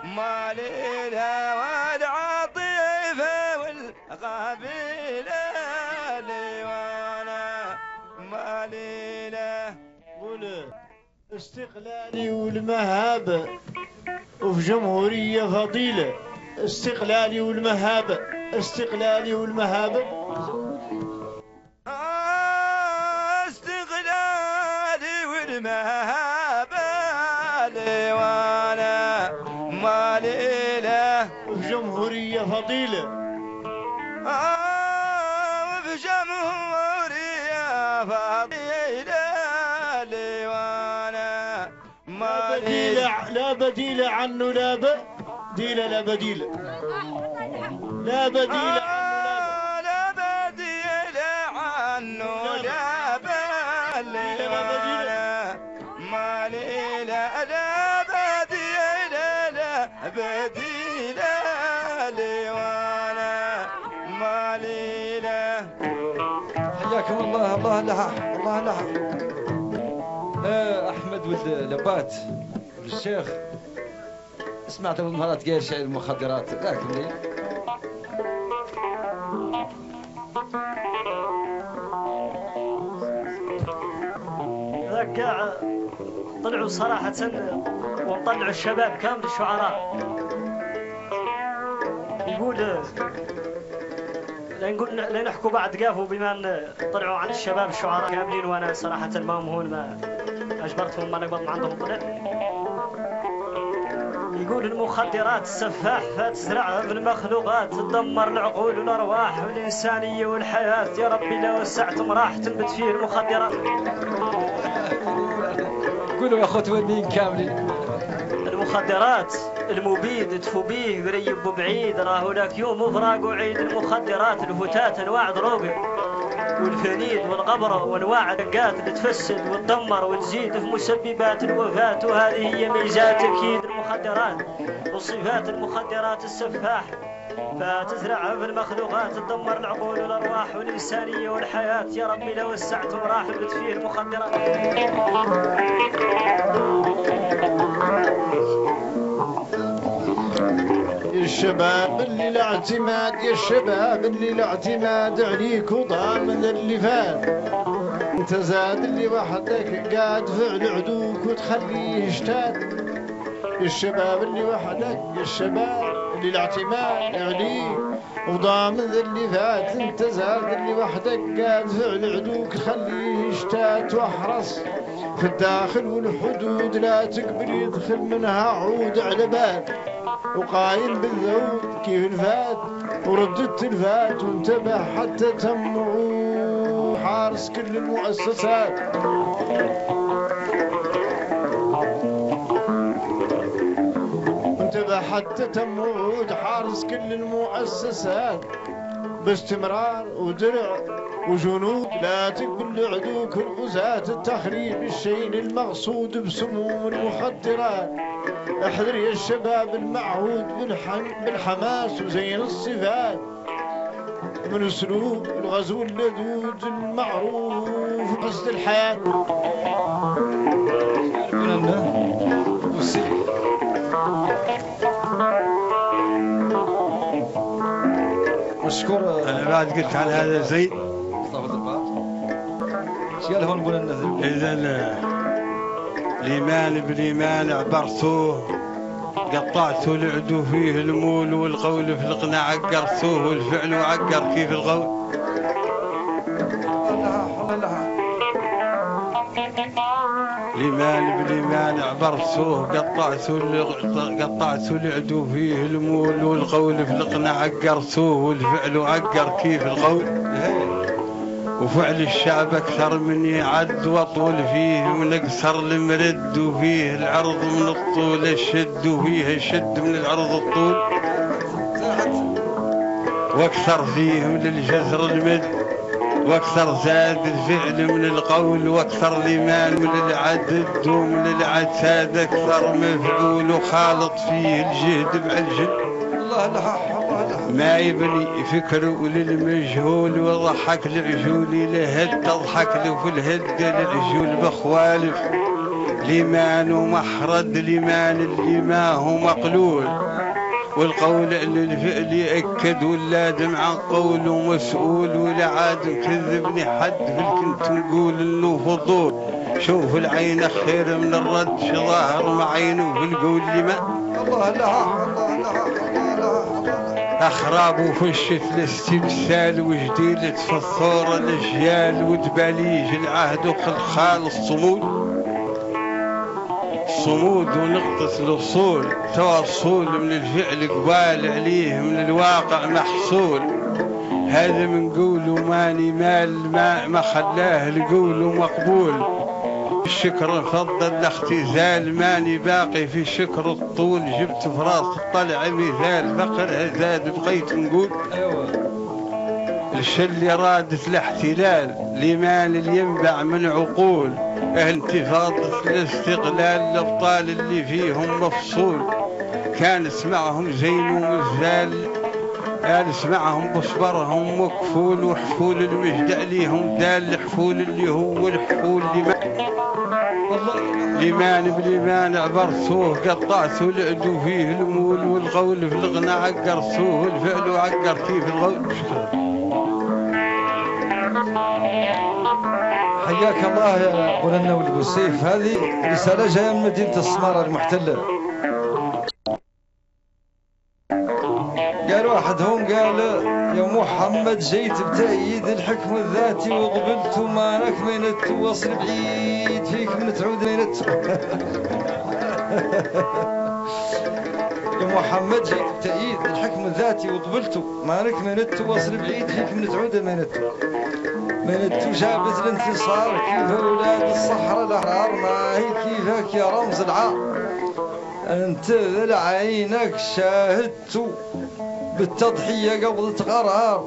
مالي لا والعطيفة والقبيلة لي وانا مالي لا. قول استقلالي والمهابة وفي جمهورية فضيلة. استقلالي والمهابة، استقلالي والمهابة. استقلالي والمهابة لي وانا مالي له وفي جمهورية فضيلة. وفي جمهورية فضيلة لي وانا مالي لا بديل عنه، لا بديل، لا بديل، لا بديل عنه، لا بديل مالي لا بديل، لا بديل لي وانا مالي لا. حياكم الله. الله لها، الله لها. احمد ولد لبات الشيخ، سمعت ابو مهارات قال شعر المخدرات ذاك الليل. ذاك كاع طلعوا صراحة وطلعوا الشباب كامل الشعراء. يقول لا نحكوا بعد قافوا بما ان طلعوا عن الشباب الشعراء كاملين، وانا صراحة ما هون ما اجبرتهم ما نقبض ما عندهم طلع. يقول المخدرات السفاح فتزرعها بالمخلوقات، تدمر العقول والارواح والانسانيه والحياه. يا ربي لو وسعتم راح تنبت فيه المخدرات. قولوا يا خوتونين كاملين. المخدرات المبيد تفو بيه قريب وبعيد، راه هناك يوم وفراق وعيد. المخدرات الفتات انواع ضروبه والفنيد والغبره وانواع الدقات اللي تفسد وتدمر وتزيد في مسببات الوفاه. وهذه هي ميزات اكيد المخدرات وصفات المخدرات السفاح، فتزرعها في المخلوقات، تدمر العقول والارواح والانسانيه والحياه. يا ربي لو وسعتم راح تنبت فيه المخدرات. الشباب اللي الاعتماد، يا الشباب اللي الاعتماد عليك وضامن اللي فات. انت زاد اللي وحدك قاعد فعل عدوك وتخليه يشتات. الشباب اللي وحدك، يا الشباب اللي الاعتماد عليك وضامن اللي فات. انت زاد اللي وحدك قاعد فعل عدوك تخليه يشتات. واحرص في الداخل والحدود لا تقبل يدخل منها عود على بال. وقايم بالذود كيف الفات وردت الفات. وانتبه حتى تم وعود حارس كل المؤسسات. وانتبه حتى تم وعود حارس كل المؤسسات. باستمرار ودرع وجنود لا تقبل عدوك الغزاة التخريب الشيء المقصود بسموم المخدرات. احذر يا الشباب المعهود بالحماس وزين الصفات من اسلوب الغزو اللدود المعروف قصد الحياة. مشكور. انا بعد قلت على هذا زين. ايش قال هون بنا النذر؟ اذا الايمان بالايمان عبرتوه، قطعتوا العدو فيه المول، والقول في القناع عقرتوه، والفعل عقر كيف القول. الايمان بالايمان عبرتوه، قطعتوا العدو فيه المول، والقول في القناع عقرتوه، والفعل عقر كيف القول. وفعل الشعب أكثر من يعد وأطول فيه من أقصر المرد وفيه العرض من الطول الشد وفيه الشد من العرض الطول واكثر فيه من الجزر المد واكثر زاد الفعل من القول واكثر الإيمان من العدد ومن العتاد أكثر مفعول وخالط فيه الجهد مع الجد الله لها ما يبني فكره للمجهول وضحك العجول لهد تضحك له في الهد العجول بخوالف ليمان ومحرد ليمان اللي ما هو مقلول والقول للفعل يأكد ولا دمع قول ومسؤول ولا عاد كذبني حد في كنت نقول انه فضول شوف العين خير من الرد شي ظاهر مع عينه في القول لما الله لها الله لها أخراب وفشت الاستبسال وجديلة في الثورة الأجيال ودباليج العهد وخلخال الصمود صمود ونقطة الوصول توصول من الفعل قبال عليه من الواقع محصول هذا من قوله ماني مال ما خلاه لقوله مقبول الشكر فضل الاختزال ماني باقي في شكر الطول جبت في راس طلع مثال فقر زاد بقيت نقول الشل رادت الاحتلال لمال اللي ينبع من عقول انتفاضة الاستقلال الابطال اللي فيهم مفصول كان اسمعهم زين ومزال قال اسمعهم بصبرهم مكفول وحفول المجد عليهم دال الحفول اللي هو الحفول لمان بلمان عبرتوه قطعتوا العدو فيه المول والقول في الغنى عقرتوه الفعل وعقرتيه في القول حياك الله يا قولنا والبوسيف هذه رسالة جاية من مدينة السمارة المحتلة قال واحدهم قال يا محمد جيت بتأييد الحكم الذاتي وقبلت ما نكملت وصل بعيد فيك من تعود مينت يا محمد جيت بتأييد الحكم الذاتي وقبلت ما نكملت وصل بعيد فيك من تعود مينت وجابت الانتصار كيف أولاد الصحراء الأحرار ما هي كيفك يا رمز العار أنت ذل عينك شاهدت بالتضحية قبل تقرار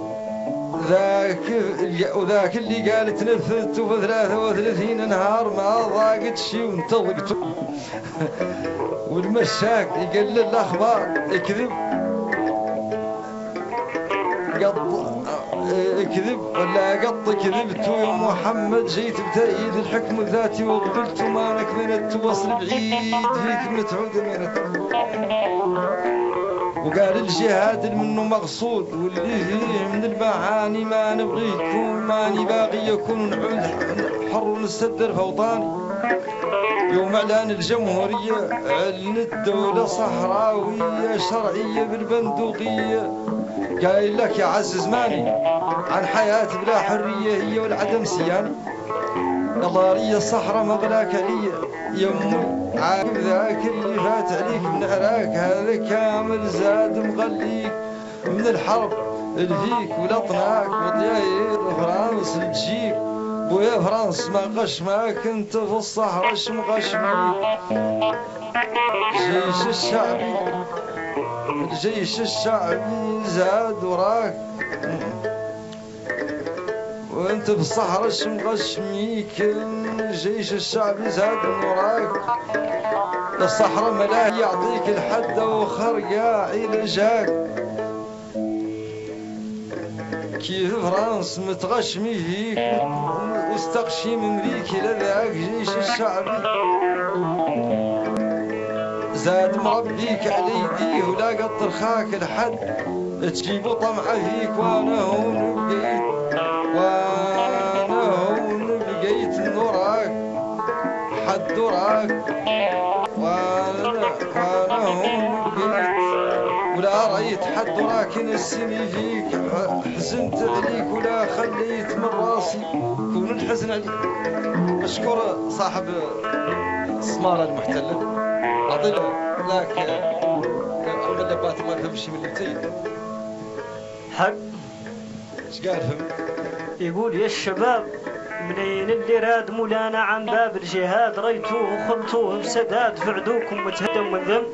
وذاك اللي قالت نفذت في 33 نهار ما ضاقت شي وانطلقت والمشاك يقلل الأخبار يكذب كذب ولا قط كذبت يا محمد جيت بتأييد الحكم الذاتي وقبلت ما نكملت وصل بعيد فيك متعود منت وقال الجهاد منه مقصود واللي فيه من المعاني ما نبغي يكون ماني باغي يكون نعود حر ونستدر في اوطاني يوم اعلان الجمهوريه اعلنت دوله صحراويه شرعيه بالبندقيه قايل لك يا عز زماني عن حياه بلا حريه هي والعدم سياني الله ريا الصحراء مغلاك عليا يمي عاقب ذاك اللي فات عليك من عراك هذا كامل زاد مغليك من الحرب اللي فيك ولطناك وضياير فرانس تجيك بويا فرانس ما غشماك انت في الصحراء شمغشميك الجيش الشعبي زاد وراك وانت في الصحراء شمغشميك الجيش الشعبي زاد من وراك الصحراء ملاه يعطيك الحد وخرقاعي لجاك كيف فرانس متغشمي فيك واستقشي من امريكي لذاك جيش الشعبي زاد مربيك على يديه ولا قطر خاك الحد تجيبوا طمعه فيك وانا هون بقيت نوراك حد وراك وانا هون بقيت ولا رأيت حد وراك نسيني فيك حزنت عليك ولا خليت من راسي كون الحزن عليك. أشكر صاحب السمارة المحتلة أعطي ذاك اللبات ما تمشي من التيد حق ايش قال فهمت يقول يا الشباب منين اللي راد مولانا عن باب الجهاد ريتوه وخلطوه بسداد فعدوكم متهدم من ذنب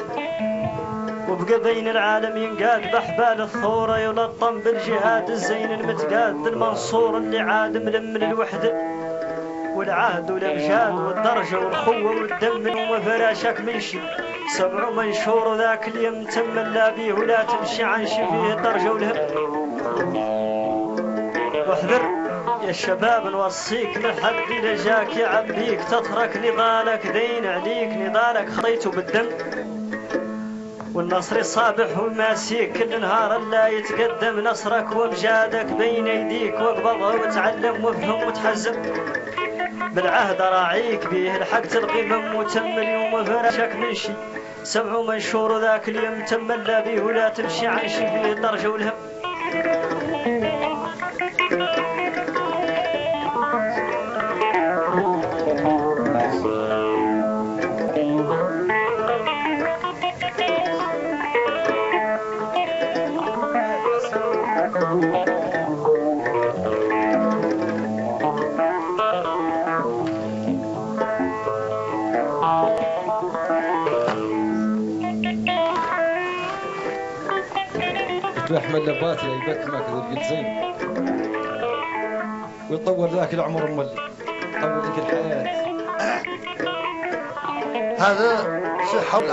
وبقى بين العالم ينقاد بحبال الثورة يلطم بالجهاد الزين المتقاد المنصور اللي عاد ملم الوحدة والعهد والامجاد والدرجة والخوة والدم وما فراشك من شي سبع منشور ذاك اليوم تم لا بيه ولا تمشي عن شي فيه الدرجة والهم واحذر يا الشباب نوصيك من حد إذا جاك يعبيك تترك نضالك دين عليك نضالك خطيته بالدم والنصر صابح وماسيك كل نهار لا يتقدم نصرك وامجادك بين يديك واقبضه وتعلم وافهم وتحزم بالعهد راعيك بيه الحق القمم وتم اليوم فراشك من شي سبع منشور ذاك اليوم تم لا بيه ولا تمشي عن شي فيه الدرجة والهم احمد لباتي يبك ما كذا قلت زين ويطول ذاك العمر مولي يطول لك الحياه. هذا شي حول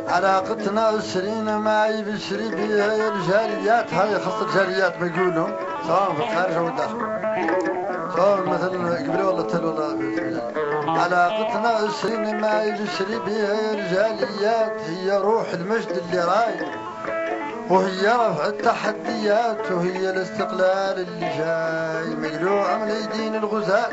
علاقتنا أسرينا معي بشري بها الجاليات. هذه خاصة الجاليات ما يقولوا سواء في الخارج أو الداخل سواء مثلا قبل ولا تل ولا علاقتنا أسرينا معي بشري بها الجاليات هي روح المجد اللي راي وهي رفع التحديات وهي الاستقلال اللي جاي مقلوع من ايدين الغزاة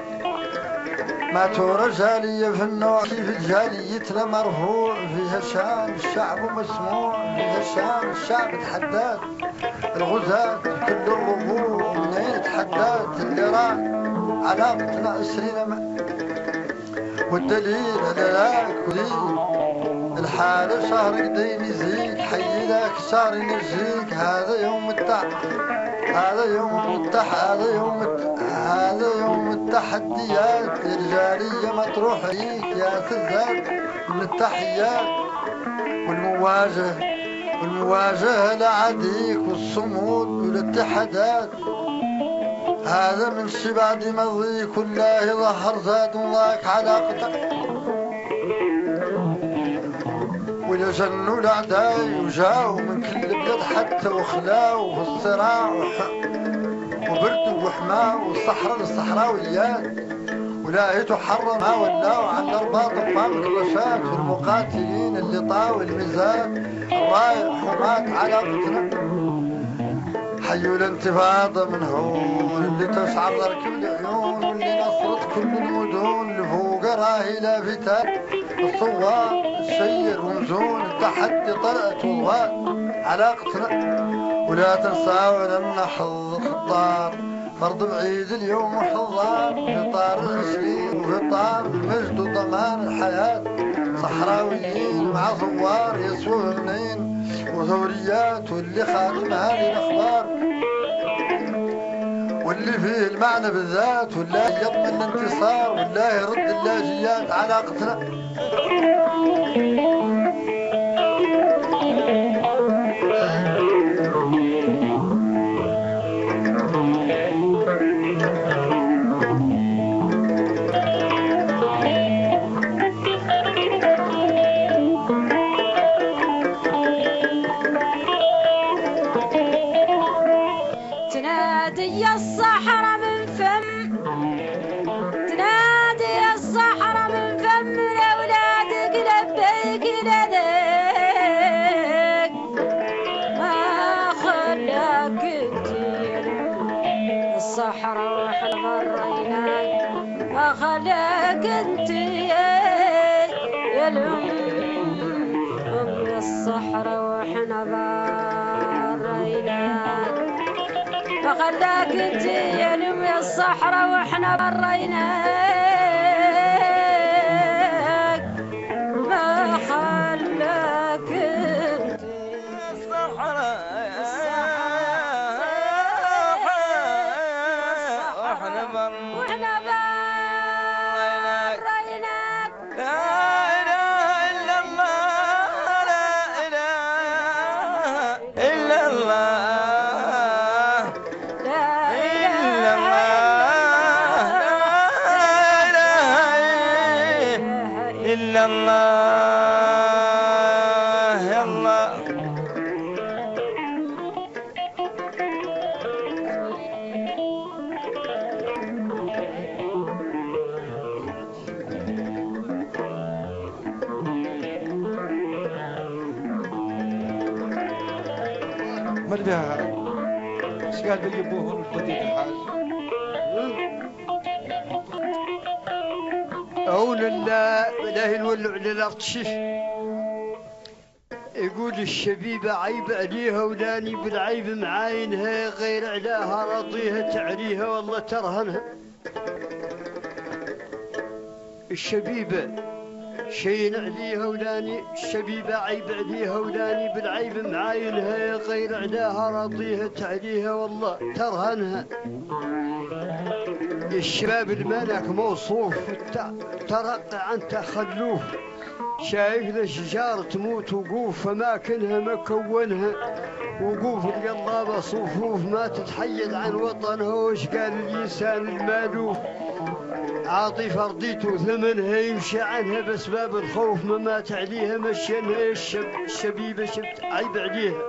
ما تورى جالية في النوع كيف الجاليتنا مرفوع فيها شان الشعب مسموع فيها شان الشعب تحدات الغزاة كل الربوع منين تحدات اللي راح علاقتنا أسرينا والدليل على ذاك ودي الحالة شهر قديم يزيك حي ذاك شهر ينجيك هذا يوم التحديات الرجالية مطروح ليك يا سزاد من التحيات والمواجهة لعديك والصمود والاتحادات هذا من شي بعد مضيك والله ظهر زاد وضاك علاقتك ولا جنوا الأعداء وجاوا من كل بلاد حتى وخلاوا في الصراع وبردوا وحماه والصحراويات ولاهيتوا حرم ما ولاوا عن الأرباط وفام الكلاشات والمقاتلين اللي طاوا الميزان الرايح ومات علاقتنا حيوا الانتفاضة من هون اللي تشعر ركب العيون واللي نصرت كل المدن اللي فوق راهي لافتات الصوار السير ومزون التحدي طلعت وضوات علاقتنا ولا تنساوا لنا حظ خطار فرض بعيد اليوم حضار في طار العشرين وفي طار المجد وضمان الحياة صحراويين مع ثوار يسووا منين وثوريات واللي خادم هذه الأخبار واللي فيه المعنى بالذات والله يضمن الانتصار والله يرد اللاجيات علاقتنا تنادي الصحراء من فم تنادي الصحراء من فم لأولادك لبيك لديك ما خلاك تطير الصحراء وحنا بريناك ما خلاك تطير يا الأم الصحراء وحنا بريناك ما خلاك انت يا لم يا الصحراء واحنا بريناك ما خلاك انت الصحراء إلا الله يا الله. مال بها ايش قال بيجيبوه القديد الحاج؟ أول لا نولع للأرض شف يقول الشبيبة عيب عليها ولاني بالعيب معاينها غير علاها راضيها تعريها والله ترهنها. الشبيبة شين عليها ولاني الشبيبة عيب عليها ولاني بالعيب معاينها غير علاها راضيها تعريها والله ترهنها. الشباب الملك موصوف ترقع عن تخلوف شايف الشجار تموت وقوف فماكنها مكونها وقوف القلابة صفوف ما تتحيد عن وطنها وش قال الإنسان المالوف عاطفة رضيته ثمنها يمشي عنها بأسباب الخوف ما مات عليها مشينها الشبيبة شفت عيب عليها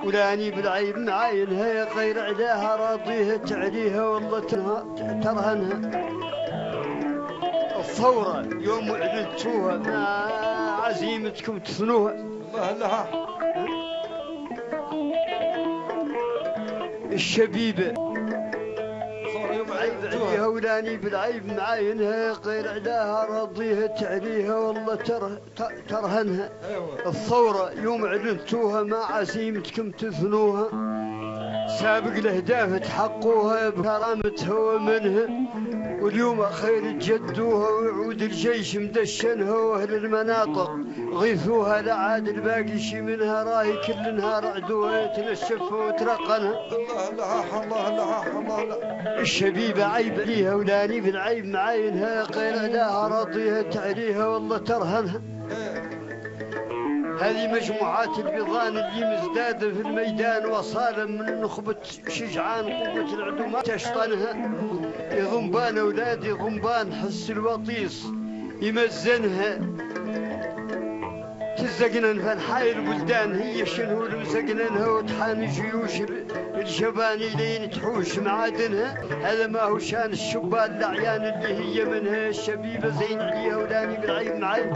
ولاني بالعيب معاينها غير علاها راضيها تعريها والله ترهنها. الثورة يوم اعلنتوها ما عزيمتكم تثنوها الله لها. الشبيبة عيب عليها ولاني بالعيب معاينها غير علاها راضيها تعريها والله ترهنها. الثورة يوم اعلنتوها ما عزيمتكم تثنوها سابق الاهداف تحقوها بكرامتها ومنها واليوم خير تجدوها ويعود الجيش مدشنها واهل المناطق غيثوها لا عاد الباقي شي منها راهي كل نهار عدوها يتنشفها وترقنها. الله لها الله لها الله لها. الشبيبة عيب عليها ولاني بالعيب معاينها غير علاها راضيها تعريها والله ترهنها. هذه مجموعات البيضان اللي مزدادة في الميدان وصالا من نخبة شجعان قوة العدو ما تشطنها. يضمبان أولادي ضمبان حس الوطيس يمزنها تزقنن فنحاي البلدان هي شنو المزقننها وتحاني جيوش الجباني لين تحوش معادنها. هذا ما هو شان الشبان الأعيان اللي هي منها الشبيبة زين عليها ولاني بالعيب معي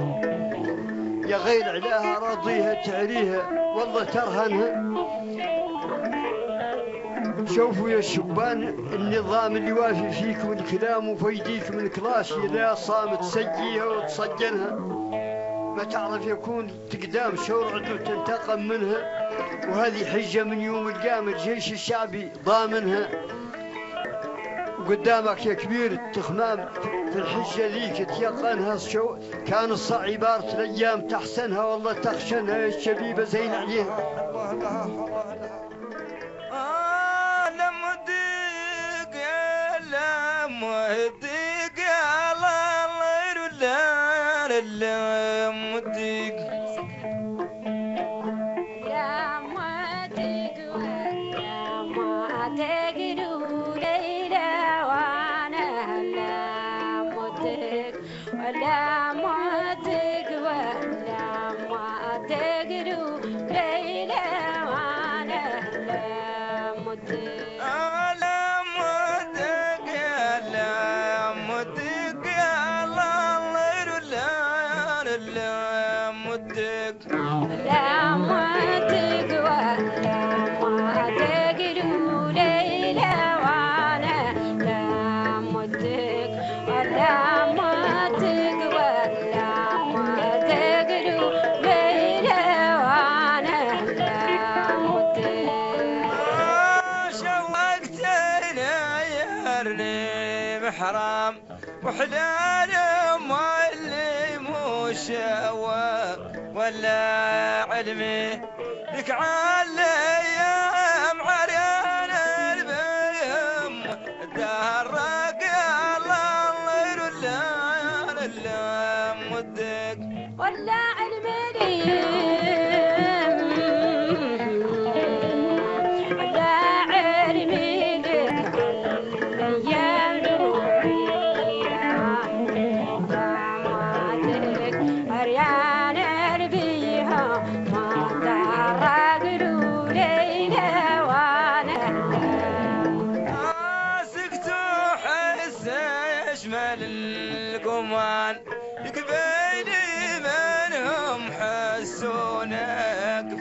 يا غير علاها راضيها تعريها والله ترهنها. شوفوا يا الشبان النظام اللي وافي فيك من كلام وفيديك من كلاش إذا صامت سجيها وتصجنها ما تعرف يكون تقدام شورعته تنتقم منها. وهذه حجة من يوم القيامة الجيش الشعبي ضامنها وقدامك يا كبير التخمام في الحجة ذيك تيقنها كان الصعيبات الأيام تحسنها والله تخشنها الشبيبة زين عليها. الله لها الله لها. لمديق يا لمديق يا الله لمديق يا مديق ويا مديق ليلى وانا لا مديق ولا مديق ولا مديق ليلى وانا لا مديق حرام وحلال ما اللي مو شوا ولا علمي لك على ايام عريان البيم دهرك الله يرد لا مدك ولا علمي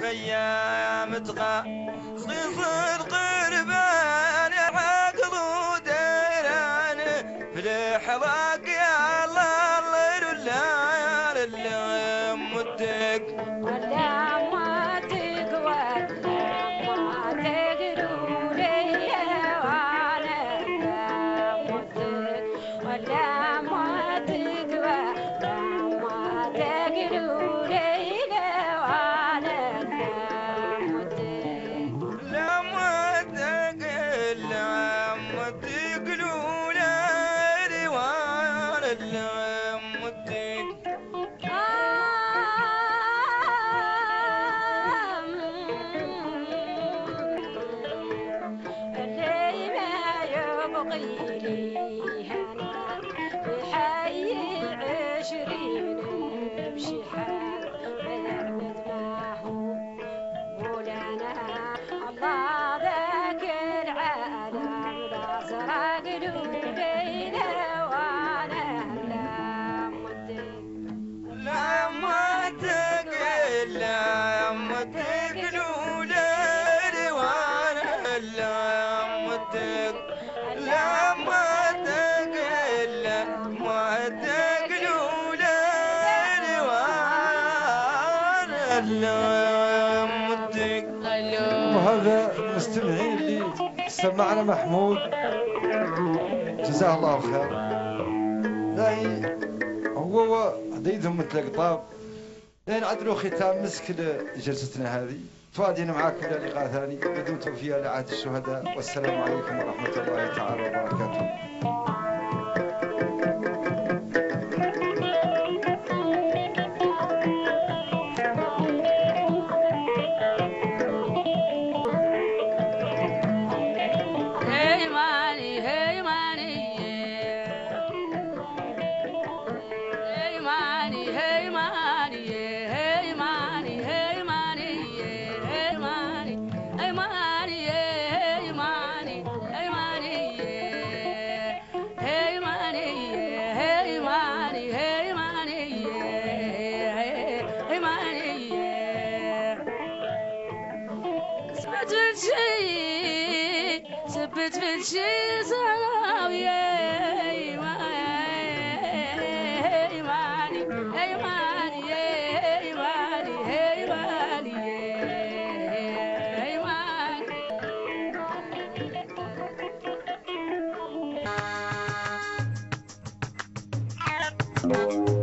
ايام تغى صغير قربان عقل وديران في الحلاق يا الله الليل اللي مدك ولا ماتك ولا ماتك دولي وانا ماتك ولا ماتك ولا ماتك دولي وانا ماتك لا مدك لا مدك لولا وانا اللي مدك اللي ما يبغي لي هنا بحي 20 بشحال ما يعبد معه مولانا الله ذاك العالم لا زرق لولينا وانا لا مدك لا مدك لا مدك لولا وانا لا مدك لا مدك لا مدك لولا وانا لا مدك. وهذا المستمعين اللي سمعنا محمود جزاه الله خير. لاهي هو هديدهم مثل القطاب لين عدلوا ختام مسك لجلستنا هذه. تواجهنا معاكم الى لقاء ثاني بدون توفيق لعهد الشهداء والسلام عليكم ورحمه الله تعالى وبركاته. Hey money, hey money, hey money, hey money, hey money, hey money, hey money, hey money, hey money, hey money, hey money, hey money, hey money, hey money. ثبت في الشي زاوية ايماني ايماني ايماني ايماني ايماني